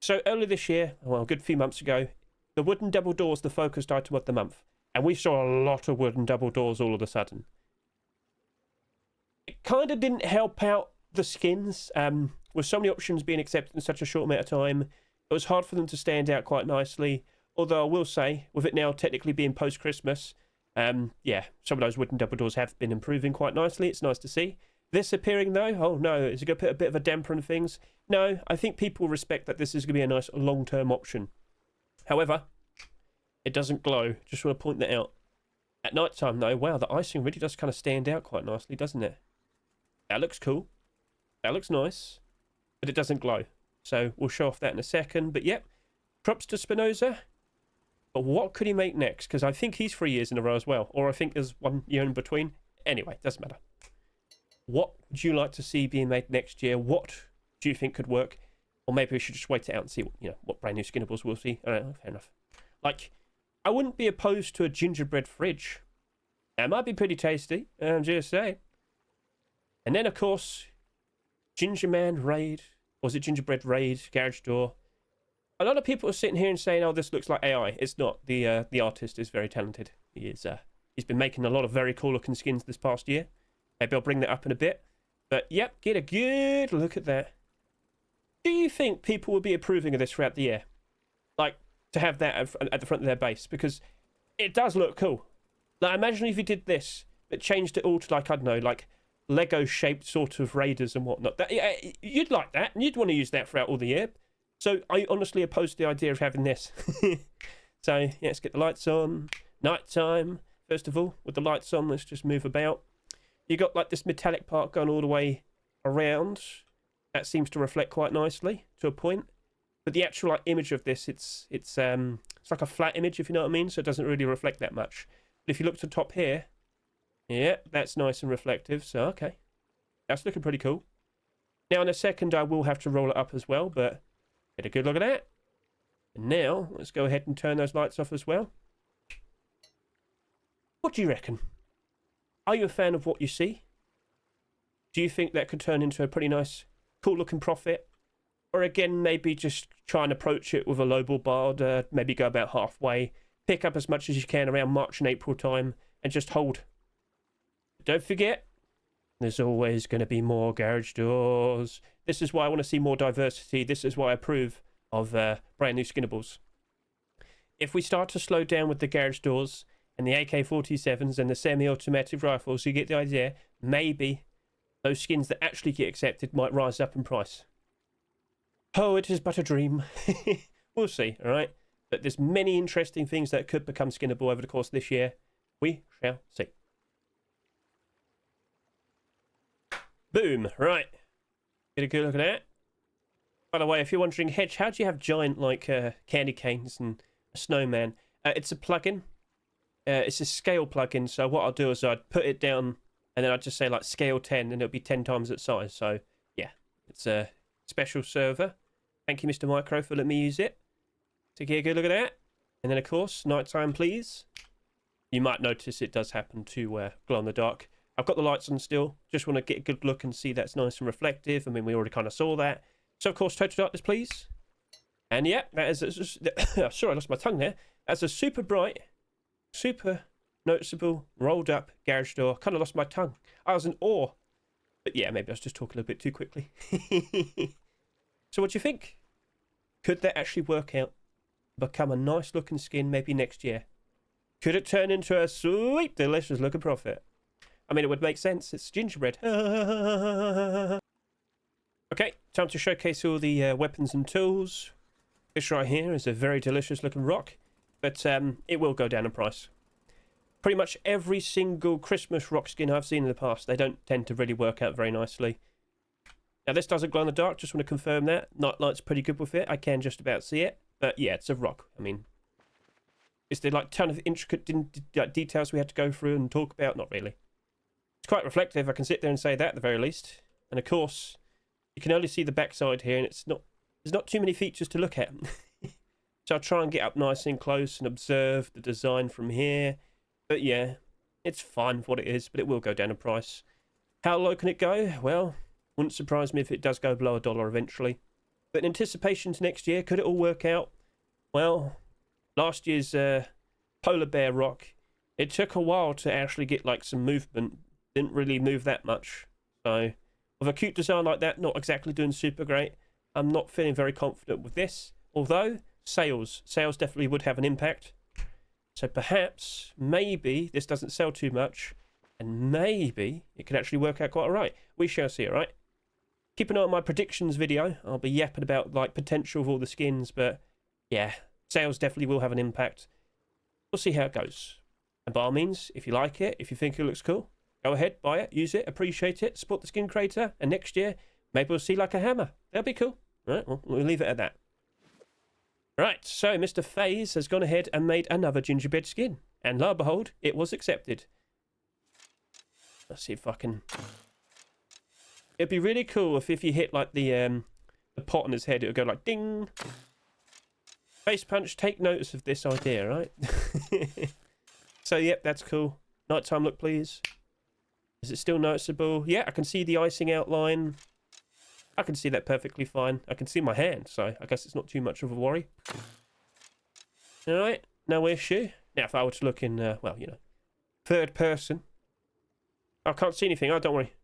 So, earlier this year, well, a good few months ago, the wooden double door is the focused item of the month. And we saw a lot of wooden double doors all of a sudden. It kind of didn't help out the skins. With so many options being accepted in such a short amount of time, it was hard for them to stand out quite nicely. Although I will say, with it now technically being post-Christmas, yeah, some of those wooden double doors have been improving quite nicely. It's nice to see. This appearing though, oh no, is it going to put a bit of a damper on things? No, I think people respect that this is going to be a nice long-term option. However, it doesn't glow. Just want to point that out. At night time though, wow, the icing really does kind of stand out quite nicely, doesn't it? That looks cool. That looks nice. But it doesn't glow. So we'll show off that in a second. But yep, props to Spinoza. But what could he make next? Because I think he's 3 years in a row as well. Or I think there's 1 year in between. Anyway, doesn't matter. What would you like to see being made next year? What do you think could work? Or maybe we should just wait it out and see what, what brand new Skinnables we'll see. I don't know, fair enough. Like, I wouldn't be opposed to a gingerbread fridge. That might be pretty tasty. I'm just saying. And then, of course, Gingerman Raid. Or was it Gingerbread Raid? Garage door. A lot of people are sitting here and saying, oh, this looks like AI. It's not. The artist is very talented. He's been making a lot of very cool looking skins this past year. Maybe I'll bring that up in a bit. But, yep, get a good look at that. Do you think people will be approving of this throughout the year? Like, to have that at the front of their base? Because it does look cool. Like, imagine if you did this, but changed it all to, like, I don't know, like Lego-shaped sort of raiders and whatnot. You'd like that, and you'd want to use that throughout all the year. So I honestly oppose the idea of having this. So, yeah, let's get the lights on. Nighttime, first of all. With the lights on, let's just move about. You got, like, this metallic part going all the way around. That seems to reflect quite nicely, to a point. But the actual, like, image of this, it's like a flat image, if you know what I mean, so it doesn't really reflect that much. But if you look to the top here, yeah, that's nice and reflective, so okay. That's looking pretty cool. Now, in a second, I will have to roll it up as well, but get a good look at that. And now, let's go ahead and turn those lights off as well. What do you reckon? Are you a fan of what you see? Do you think that could turn into a pretty nice, cool-looking profit? Or again, maybe just try and approach it with a lowball barred, maybe go about halfway, pick up as much as you can around March and April time, and just hold. Don't forget, there's always going to be more garage doors. This is why I want to see more diversity. This is why I approve of brand new Skinnables. If we start to slow down with the garage doors and the AK-47s and the semi-automatic rifles, you get the idea. Maybe those skins that actually get accepted might rise up in price. Oh, it is but a dream. We'll see, all right? But there's many interesting things that could become skinnable over the course of this year. We shall see. Boom, right. Get a good look at that. By the way, if you're wondering, Hedge, how do you have giant, like, candy canes and a snowman? It's a plugin. It's a scale plugin, so what I'll do is I'd put it down, and then I'd just say, like, scale 10, and it'll be 10 times its size. So, yeah, it's a special server. Thank you, Mr. Micro, for letting me use it. So get a good look at that. And then, of course, nighttime, please. You might notice it does happen to glow in the dark. I've got the lights on still. Just want to get a good look and see that's nice and reflective. I mean, we already kind of saw that. So, of course, total darkness, please. And, yeah, that is... sorry, I lost my tongue there. That's a super bright, super noticeable, rolled up garage door. Kind of lost my tongue. I was in awe. But, yeah, maybe I was just talking a little bit too quickly. So what do you think? Could that actually work out? Become a nice looking skin maybe next year? Could it turn into a sweet, delicious looking profit? I mean, it would make sense. It's gingerbread. Okay, time to showcase all the weapons and tools. This right here is a very delicious looking rock, but it will go down in price. Pretty much every single Christmas rock skin I've seen in the past, they don't tend to really work out very nicely. Now, this doesn't glow in the dark, just want to confirm that. Nightlight's pretty good with it. I can just about see it. But, yeah, it's a rock. I mean, is there, like, ton of intricate details we had to go through and talk about? Not really. It's quite reflective. I can sit there and say that at the very least. And, of course, you can only see the backside here, and there's not too many features to look at. So I'll try and get up nice and close and observe the design from here. But, yeah, it's fine for what it is, but it will go down in price. How low can it go? Well... wouldn't surprise me if it does go below $1 eventually. But in anticipation to next year, could it all work out? Well, last year's polar bear rock, it took a while to actually get like some movement. Didn't really move that much. So with a cute design like that, not exactly doing super great, I'm not feeling very confident with this. Although sales definitely would have an impact. So perhaps, maybe this doesn't sell too much, and maybe it could actually work out quite alright. We shall see, alright? Keep an eye on my predictions video. I'll be yapping about like potential of all the skins, but yeah, sales definitely will have an impact. We'll see how it goes. And by all means, if you like it, if you think it looks cool, go ahead, buy it, use it, appreciate it, support the skin creator, and next year, maybe we'll see like a hammer. That'll be cool. Alright, well, we'll leave it at that. Right, so Mr. FaZe has gone ahead and made another gingerbread skin. And lo and behold, it was accepted. Let's see if I can... It'd be really cool if you hit like the pot on his head, it would go like ding. Face punch, take notice of this idea, right? So, yep, that's cool. Nighttime look, please. Is it still noticeable? Yeah, I can see the icing outline. I can see that perfectly fine. I can see my hand, so I guess it's not too much of a worry. Alright, no issue. Now, if I were to look in, well, you know, third person. I can't see anything. Oh, don't worry.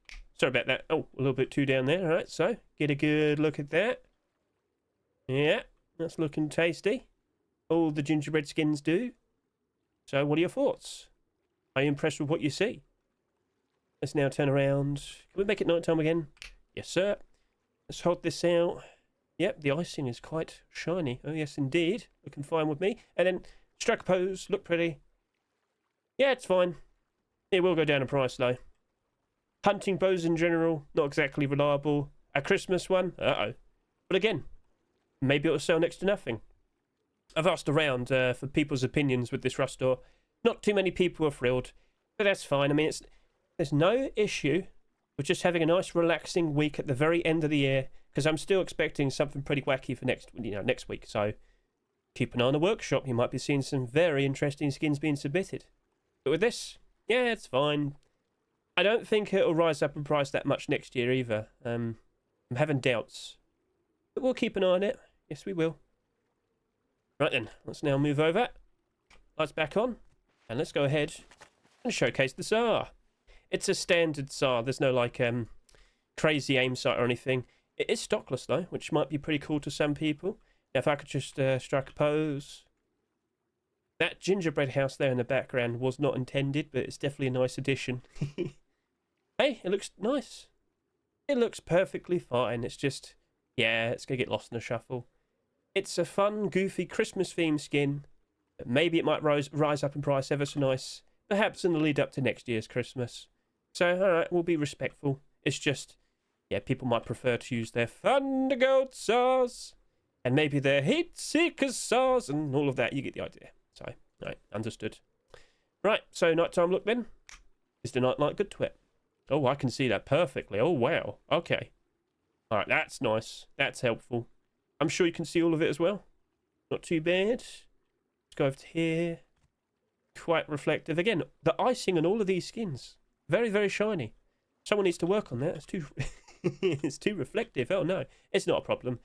Sorry about that. Oh, a little bit too down there. All right, so get a good look at that. Yeah, that's looking tasty. All the gingerbread skins do. So what are your thoughts? Are you impressed with what you see? Let's now turn around. Can we make it nighttime again? Yes, sir. Let's hold this out. Yep, the icing is quite shiny. Oh, yes, indeed. Looking fine with me. And then strike a pose. Look pretty. Yeah, it's fine. It will go down in price, though. Hunting bows in general, not exactly reliable. A Christmas one? Uh-oh. But again, maybe it'll sell next to nothing. I've asked around for people's opinions with this rust door. Not too many people are thrilled, but that's fine. I mean, there's no issue with just having a nice relaxing week at the very end of the year, because I'm still expecting something pretty wacky for next week. So keep an eye on the workshop. You might be seeing some very interesting skins being submitted. But with this, yeah, it's fine. I don't think it'll rise up in price that much next year either. I'm having doubts. But we'll keep an eye on it. Yes, we will. Right then, let's now move over. Lights back on. And let's go ahead and showcase the SAR. It's a standard SAR. There's no, like, crazy aim sight or anything. It is stockless, though, which might be pretty cool to some people. Now, if I could just strike a pose. That gingerbread house there in the background was not intended, but it's definitely a nice addition. Hey, it looks nice. It looks perfectly fine. It's just, yeah, it's going to get lost in the shuffle. It's a fun, goofy Christmas-themed skin. Maybe it might rise up in price ever so nice. Perhaps in the lead up to next year's Christmas. So, alright, we'll be respectful. It's just, yeah, people might prefer to use their Thunder Goat SARs. And maybe their Heat Seeker SARs and all of that. You get the idea. So, right, understood. Right, so nighttime look then. Is the nightlight good to it? Oh, I can see that perfectly. Oh, wow. Okay. Alright, that's nice. That's helpful. I'm sure you can see all of it as well. Not too bad. Let's go over to here. Quite reflective. Again, the icing on all of these skins. Very, very shiny. Someone needs to work on that. It's too it's too reflective. Oh, no. It's not a problem.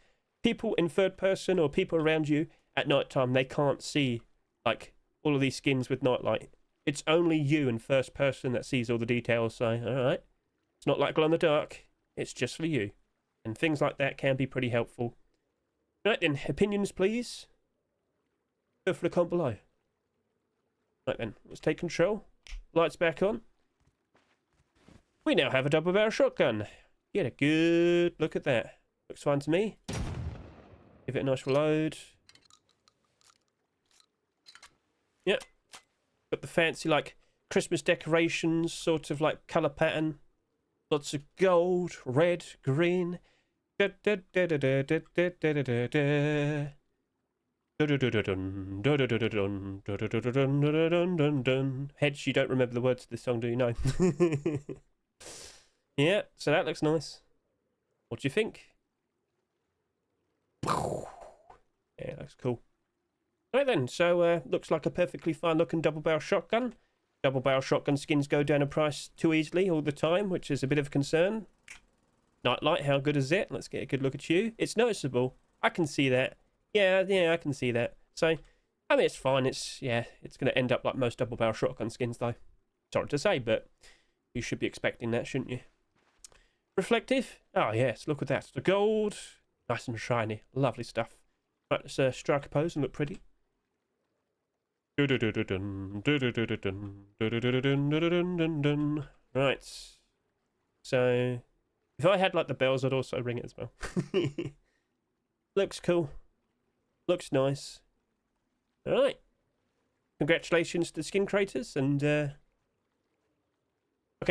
People in third person or people around you at night time, they can't see, like, all of these skins with nightlight. It's only you in first person that sees all the details. So, alright. It's not like glow in the dark. It's just for you. And things like that can be pretty helpful. Right then, opinions please. Go for the comment below. Right then, let's take control. Lights back on. We now have a double barrel shotgun. Get a good look at that. Looks fine to me. Give it a nice reload. Yep. Got the fancy, like, Christmas decorations, sort of like colour pattern. Lots of gold, red, green. Hedge, you don't remember the words of this song, do you? No. Yeah, so that looks nice. What do you think? Yeah, that's cool. Right then, so looks like a perfectly fine looking double barrel shotgun. Double barrel shotgun skins go down in price too easily all the time, which is a bit of a concern. Nightlight, how good is it? Let's get a good look at you. It's noticeable. I can see that. Yeah, I can see that. So, I mean, it's fine. It's going to end up like most double barrel shotgun skins, though. Sorry to say, but you should be expecting that, shouldn't you? Reflective? Oh, yes, look at that. The gold. Nice and shiny. Lovely stuff. Right, let's strike a pose and look pretty. Right. So, if I had like the bells, I'd also ring it as well. Looks cool. Looks nice. Alright. Congratulations to the skin creators. And, okay,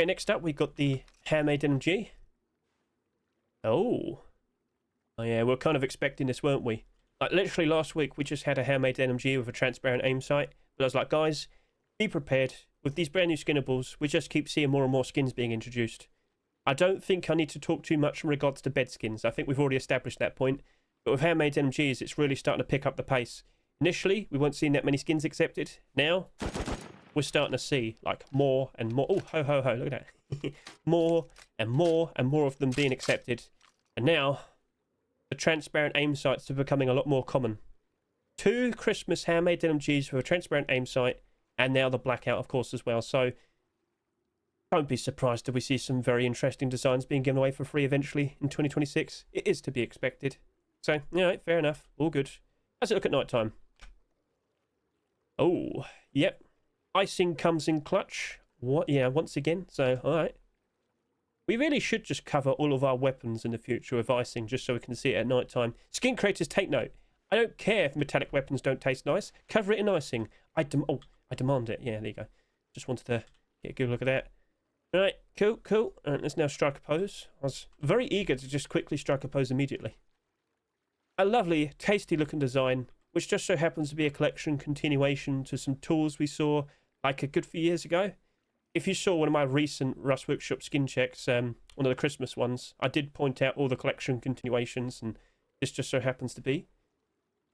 next up, we got the handmade NMG. Oh, yeah, we're kind of expecting this, weren't we? Like, literally last week, we just had a handmade NMG with a transparent aim sight. But I was like, guys, be prepared. With these brand new Skinnables, we just keep seeing more and more skins being introduced. I don't think I need to talk too much in regards to bed skins. I think we've already established that point. But with handmade NMGs, it's really starting to pick up the pace. Initially, we weren't seeing that many skins accepted. Now, we're starting to see, like, more and more. Oh, ho, ho, ho, look at that. More and more and more of them being accepted. And now, the transparent aim sights are becoming a lot more common. 2 Christmas handmade NMGs with a transparent aim sight, and now the blackout, of course, as well. So, don't be surprised if we see some very interesting designs being given away for free eventually in 2026. It is to be expected. So, yeah, fair enough. All good. Let's look at night time. Oh, yep. Icing comes in clutch. What? Yeah, once again. So, alright. We really should just cover all of our weapons in the future with icing just so we can see it at night time. Skin creators, take note. I don't care if metallic weapons don't taste nice. Cover it in icing. I demand it. Yeah, there you go. Just wanted to get a good look at that. Alright, cool, cool. Alright, let's now strike a pose. I was very eager to just quickly strike a pose immediately. A lovely, tasty looking design, which just so happens to be a collection continuation to some tools we saw like a good few years ago. If you saw one of my recent Rust Workshop skin checks, one of the Christmas ones, I did point out all the collection continuations, and this just so happens to be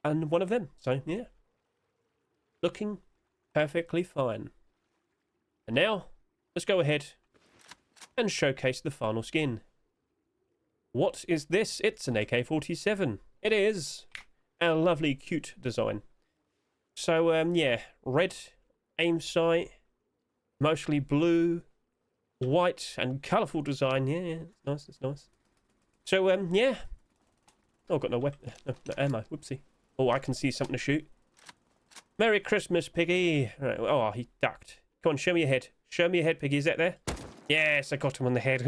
and one of them. So, yeah. Looking perfectly fine. And now, let's go ahead and showcase the final skin. What is this? It's an AK-47. It is. A lovely, cute design. So, yeah, red aim sight, mostly blue, white, and colourful design. Yeah, it's nice, it's nice. So, yeah. Oh, I've got no weapon, no ammo. Whoopsie. Oh, I can see something to shoot. Merry Christmas, Piggy. Right, oh, he ducked. Come on, show me your head. Show me your head, Piggy. Is that there? Yes, I got him on the head.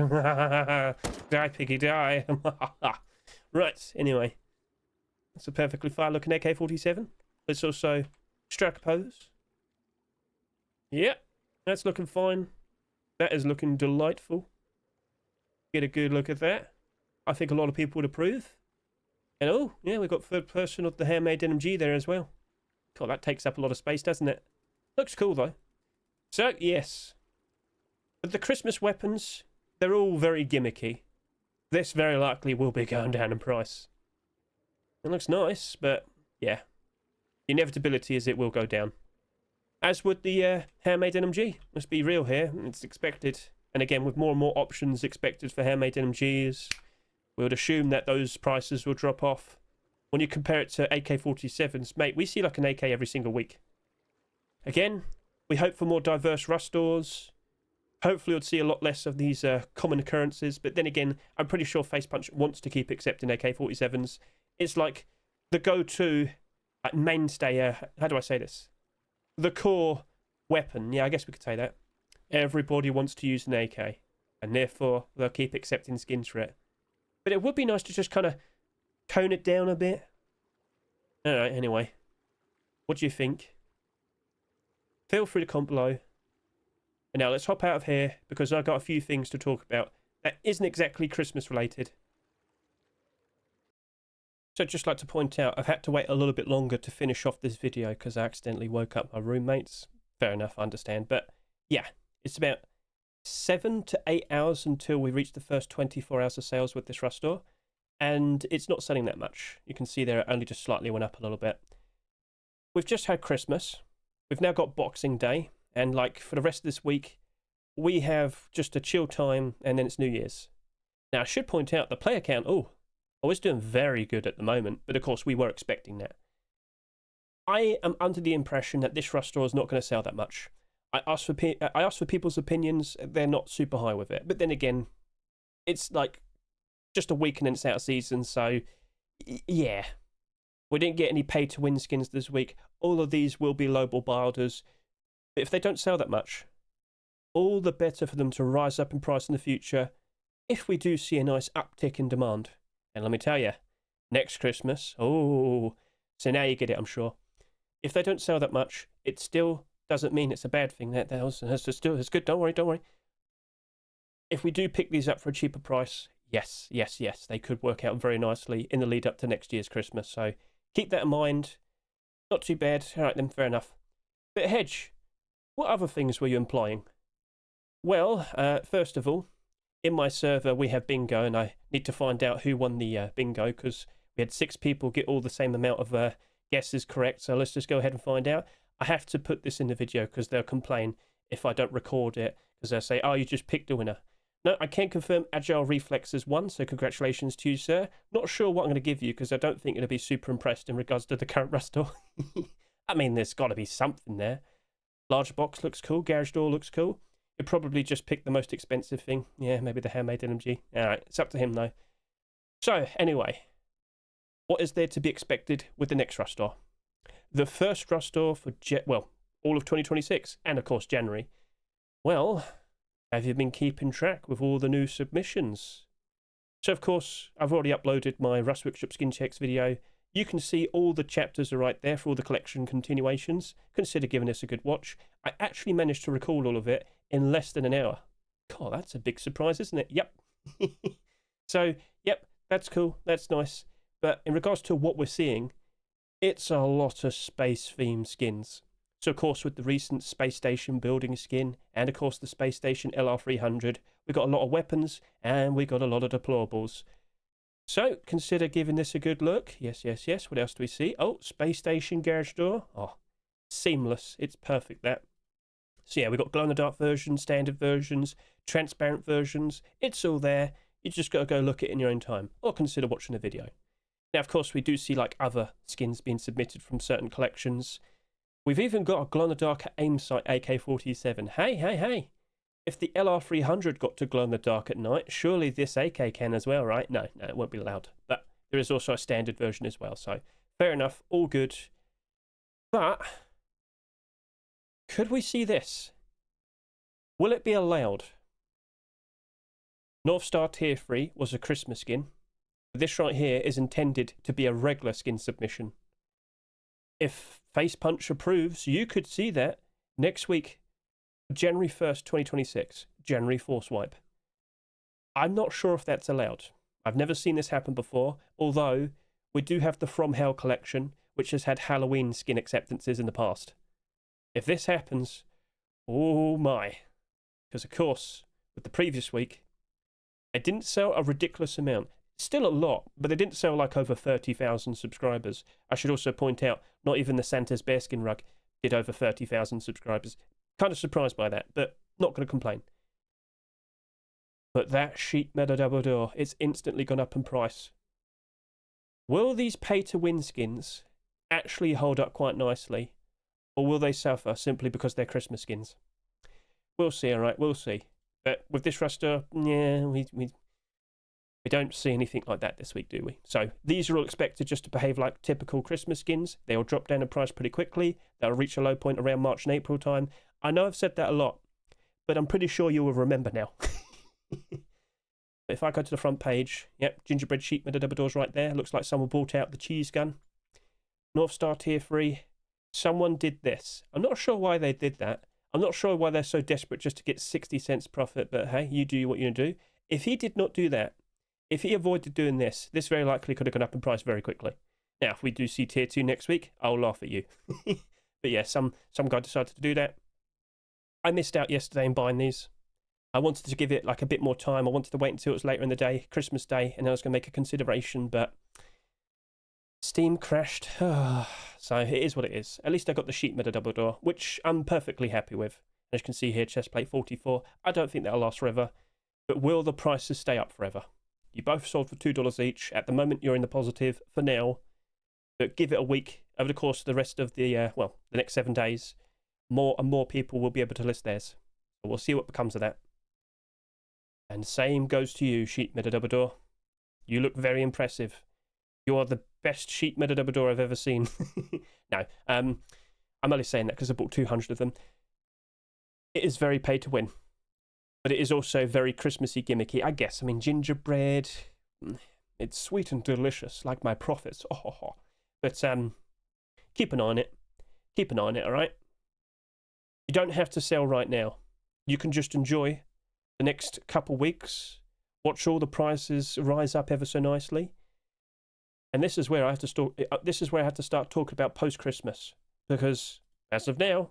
Die, Piggy, die. Right, anyway. That's a perfectly fine looking AK-47. Let's also strike a pose. Yep, that's looking fine. That is looking delightful. Get a good look at that. I think a lot of people would approve. And oh, yeah, we've got third person of the handmade NMG there as well. God, that takes up a lot of space, doesn't it? Looks cool, though. So, yes. But the Christmas weapons, they're all very gimmicky. This very likely will be going down in price. It looks nice, but yeah. The inevitability is it will go down. As would the handmade NMG. Let's be real here. It's expected. And again, with more and more options expected for handmade NMGs, we would assume that those prices will drop off. When you compare it to AK-47s, mate, we see like an AK every single week. Again, we hope for more diverse rustors. Hopefully we'll see a lot less of these common occurrences. But then again, I'm pretty sure Facepunch wants to keep accepting AK-47s. It's like the go-to mainstay, how do I say this? The core weapon. Yeah, I guess we could say that. Everybody wants to use an AK. And therefore, they'll keep accepting skins for it. But it would be nice to just kind of tone it down a bit. Alright, anyway. What do you think? Feel free to comment below. And now let's hop out of here because I've got a few things to talk about that isn't exactly Christmas related. So I'd just like to point out I've had to wait a little bit longer to finish off this video because I accidentally woke up my roommates. Fair enough, I understand. But yeah, it's about 7 to 8 hours until we reach the first 24 hours of sales with this rustor. And it's not selling that much. You can see there it only just slightly went up a little bit. We've just had Christmas. We've now got Boxing Day. And like for the rest of this week, we have just a chill time and then it's New Year's. Now I should point out the player count, it's doing very good at the moment. But of course we were expecting that. I am under the impression that this rustor is not going to sell that much. I asked for people's opinions. They're not super high with it. But then again, it's like just a week and then it's out of season. So, yeah. We didn't get any pay-to-win skins this week. All of these will be lowball bilders. But if they don't sell that much, all the better for them to rise up in price in the future if we do see a nice uptick in demand. And let me tell you, next Christmas, so now you get it, I'm sure. If they don't sell that much, it still doesn't mean it's a bad thing. It's good. Don't worry. If we do pick these up for a cheaper price, yes, they could work out very nicely in the lead up to next year's Christmas. So keep that in mind. Not too bad. All right then, fair enough. But Hedge, what other things were you employing? Well, first of all, in my server we have bingo, and I need to find out who won the bingo because we had 6 people get all the same amount of guesses correct. So let's just go ahead and find out. I have to put this in the video because they'll complain if I don't record it because they'll say, oh, you just picked the winner. No, I can confirm Agile Reflexes won, so congratulations to you, sir. Not sure what I'm going to give you because I don't think it'll be super impressed in regards to the current rustor. I mean, there's got to be something there. Large box looks cool. Garage door looks cool. You'll probably just pick the most expensive thing. Yeah, maybe the handmade NMG. All right, it's up to him though. So, anyway, what is there to be expected with the next rustor? The first rustor for, all of 2026, and of course January. Well, have you been keeping track with all the new submissions? So, of course, I've already uploaded my Rust Workshop Skin Checks video. You can see all the chapters are right there for all the collection continuations. Consider giving this a good watch. I actually managed to record all of it in less than an hour. God, that's a big surprise, isn't it? Yep. So, yep, that's cool. That's nice. But in regards to what we're seeing, it's a lot of space-themed skins. So, of course, with the recent Space Station building skin, and, of course, the Space Station LR300, we got a lot of weapons, and we got a lot of deployables. So, consider giving this a good look. Yes. What else do we see? Oh, Space Station garage door. Oh, seamless. It's perfect, that. So, yeah, we've got glow-in-the-dark versions, standard versions, transparent versions. It's all there. You just got to go look at it in your own time, or consider watching a video. Now, of course, we do see like other skins being submitted from certain collections. We've even got a glow-in-the-dark aim sight AK-47. Hey. If the LR300 got to glow-in-the-dark at night, surely this AK can as well, right? No, it won't be allowed. But there is also a standard version as well, so fair enough, all good. But could we see this? Will it be allowed? North Star Tier 3 was a Christmas skin. This right here is intended to be a regular skin submission. If Face Punch approves, you could see that next week, January 1st, 2026, January FORCEWIPE. I'm not sure if that's allowed. I've never seen this happen before, although we do have the From Hell collection, which has had Halloween skin acceptances in the past. If this happens, oh my. Because of course, with the previous week, they didn't sell a ridiculous amount. Still a lot, but they didn't sell like over 30,000 subscribers. I should also point out, not even the Santa's Bearskin rug did over 30,000 subscribers. Kind of surprised by that, but not going to complain. But that sheet metal double door, it's instantly gone up in price. Will these pay-to-win skins actually hold up quite nicely, or will they suffer simply because they're Christmas skins? We'll see, alright, we'll see. But with this roster, yeah, we don't see anything like that this week, do we? So these are all expected just to behave like typical Christmas skins. They'll drop down in price pretty quickly. They'll reach a low point around March and April time. I know I've said that a lot, but I'm pretty sure you will remember now. If I go to the front page, yep, Gingerbread sheet metal double doors right there. Looks like someone brought out the cheese gun. North Star Tier 3. Someone did this. I'm not sure why they did that. I'm not sure why they're so desperate just to get 60 cents profit, but hey, you do what you do. If he did not do that, if he avoided doing this, this very likely could have gone up in price very quickly. Now, if we do see Tier 2 next week, I'll laugh at you. But yeah, some guy decided to do that. I missed out yesterday in buying these. I wanted to give it like a bit more time. I wanted to wait until it was later in the day, Christmas Day, and then I was going to make a consideration, but Steam crashed. So it is what it is. At least I got the sheet metal double door, which I'm perfectly happy with. As you can see here, chest plate 44. I don't think that'll last forever, but will the prices stay up forever? You both sold for $2 each. At the moment, you're in the positive for now, but give it a week. Over the course of the rest of the, the next 7 days, more and more people will be able to list theirs. So we'll see what becomes of that. And same goes to you, sheet metal double door. You look very impressive. You are the best sheet metal double door I've ever seen. No, I'm only saying that because I bought 200 of them. It is very pay to win, but it is also very Christmassy gimmicky, I guess. I mean, gingerbread, it's sweet and delicious, like my profits. Oh. But keep an eye on it. Keep an eye on it, all right? You don't have to sell right now. You can just enjoy the next couple weeks, watch all the prices rise up ever so nicely. And this is where I have to start talking about post-Christmas, because as of now,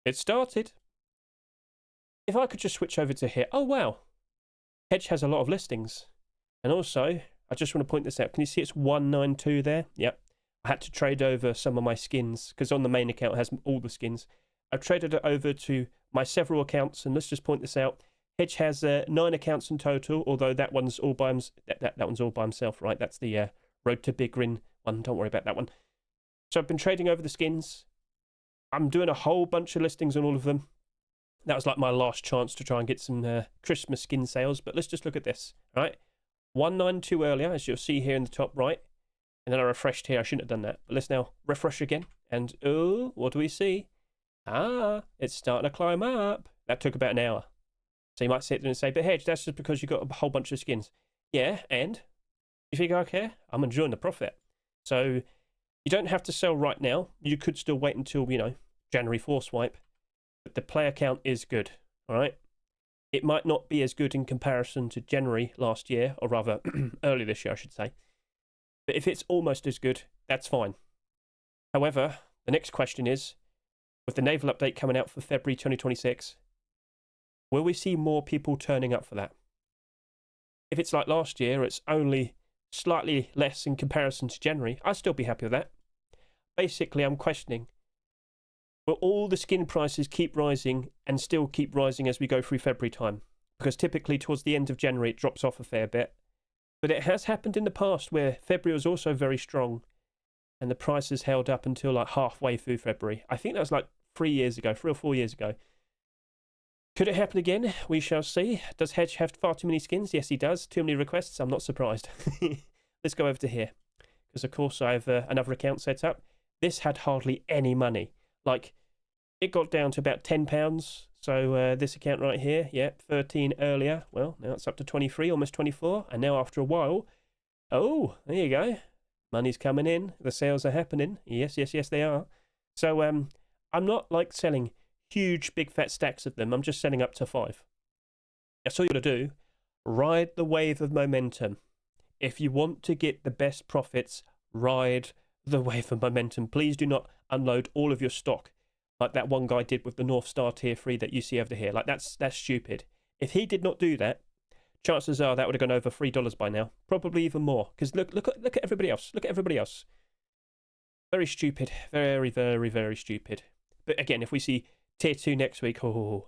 it started. If I could just switch over to here. Oh, wow. Hedge has a lot of listings. And also, I just want to point this out. Can you see it's 192 there? Yep. I had to trade over some of my skins, because on the main account it has all the skins. I've traded it over to my several accounts, and let's just point this out. Hedge has 9 accounts in total, although that one's all by that one's all by himself, right? That's the Road to Big Rin one. Don't worry about that one. So I've been trading over the skins. I'm doing a whole bunch of listings on all of them. That was like my last chance to try and get some Christmas skin sales. But let's just look at this, right? 192 earlier, as you'll see here in the top right. And then I refreshed here. I shouldn't have done that. But let's now refresh again. And, oh, what do we see? Ah, it's starting to climb up. That took about an hour. So you might sit there and say, but Hedge, that's just because you got a whole bunch of skins. Yeah, and? You think I care? I'm enjoying the profit. So you don't have to sell right now. You could still wait until, January FORCEWIPE. But the player count is good, all right? It might not be as good in comparison to January last year, or rather early this year, I should say. But if it's almost as good, that's fine. However, the next question is, with the naval update coming out for February 2026, will we see more people turning up for that? If it's like last year, it's only slightly less in comparison to January, I'd still be happy with that. Basically, I'm questioning, will all the skin prices keep rising and still keep rising as we go through February time? because typically towards the end of January it drops off a fair bit. But it has happened in the past where February was also very strong and the prices held up until like halfway through February. I think that was like 3 or 4 years ago. Could it happen again? We shall see. Does Hedge have far too many skins? Yes, he does. Too many requests? I'm not surprised. Let's go over to here. Because, of course, I have another account set up. This had hardly any money. Like, it got down to about £10. So this account right here, yeah, 13 earlier. Well, now it's up to 23, almost 24. And now after a while, oh, there you go. Money's coming in. The sales are happening. Yes, they are. So I'm not like selling huge, big, fat stacks of them. I'm just selling up to 5. That's all you got to do. Ride the wave of momentum. If you want to get the best profits, ride the wave of momentum. Please do not unload all of your stock like that one guy did with the North Star Tier 3 that you see over here. Like, that's stupid. If he did not do that, chances are that would have gone over $3 by now. Probably even more. Because look at everybody else. Look at everybody else. Very stupid. Very, very, very stupid. But again, if we see Tier 2 next week, oh,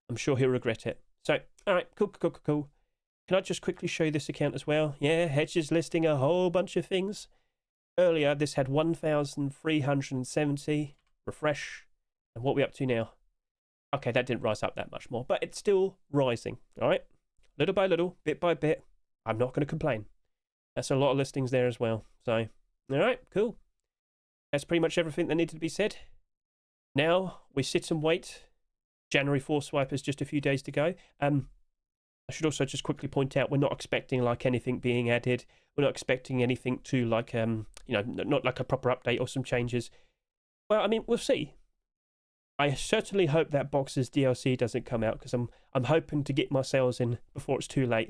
I'm sure he'll regret it. So, all right, cool. Can I just quickly show you this account as well? Yeah, Hedge is listing a whole bunch of things. Earlier, this had 1,370. Refresh. And what are we up to now? Okay, that didn't rise up that much more, but it's still rising, all right? Little by little, bit by bit. I'm not going to complain. That's a lot of listings there as well. So, all right, cool. That's pretty much everything that needed to be said. Now, we sit and wait. January FORCEWIPE is just a few days to go. I should also just quickly point out, we're not expecting like anything being added. We're not expecting anything to like, not like a proper update or some changes. Well, I mean, we'll see. I certainly hope that Box's DLC doesn't come out because I'm hoping to get my sales in before it's too late.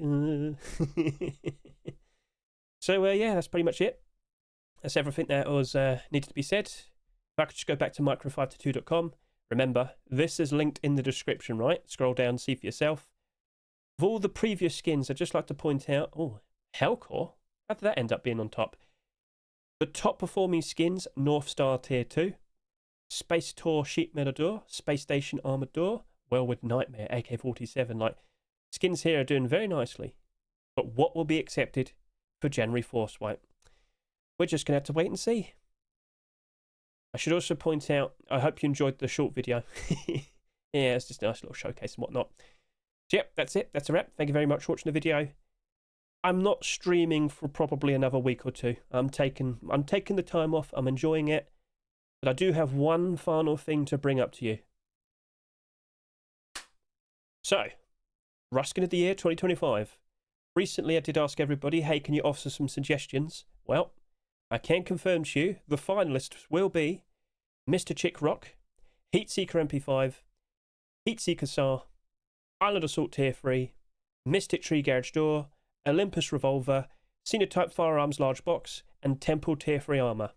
So yeah, that's pretty much it. That's everything that was needed to be said. If I could just go back to micro522.com. Remember, this is linked in the description, right? Scroll down, see for yourself. Of all the previous skins, I'd just like to point out, oh, Hellcore? How did that end up being on top? The top performing skins, North Star Tier 2. Space Tour Sheep Metal, Space Station Armored Door, Wellwood Nightmare AK-47. Like, skins here are doing very nicely. But what will be accepted for January FORCEWIPE? We're just going to have to wait and see. I should also point out, I hope you enjoyed the short video. Yeah, it's just a nice little showcase and whatnot. So yep, that's it. That's a wrap. Thank you very much for watching the video. I'm not streaming for probably another week or two. I'm taking the time off. I'm enjoying it. But I do have one final thing to bring up to you. So, Ruskin of the Year 2025. Recently I did ask everybody, hey, can you offer some suggestions? Well, I can confirm to you, the finalists will be Mr. Chick Rock, Heatseeker MP5, Heatseeker SAR, Island Assault Tier 3, Mystic Tree Garage Door, Olympus Revolver, Xenotype Firearms Large Box, and Temple Tier 3 Armor.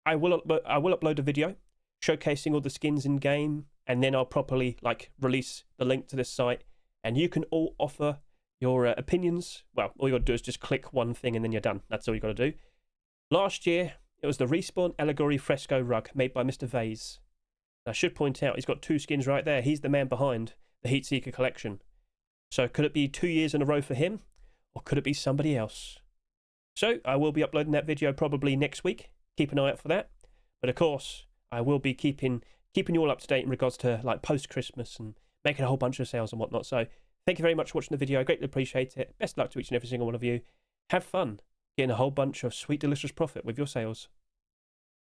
I will upload a video showcasing all the skins in game, and then I'll properly release the link to this site, and you can all offer your opinions. Well, all you got to do is just click one thing and then you're done. That's all you got to do. Last year it was the Respawn Allegory Fresco rug made by Mr. Vase. I should point out he's got 2 skins right there. He's the man behind the Heatseeker collection. So could it be 2 years in a row for him, or could it be somebody else? So I will be uploading that video probably next week. Keep an eye out for that. But of course, I will be keeping you all up to date in regards to post-Christmas and making a whole bunch of sales and whatnot. So thank you very much for watching the video. I greatly appreciate it. Best luck to each and every single one of you. Have fun getting a whole bunch of sweet, delicious profit with your sales.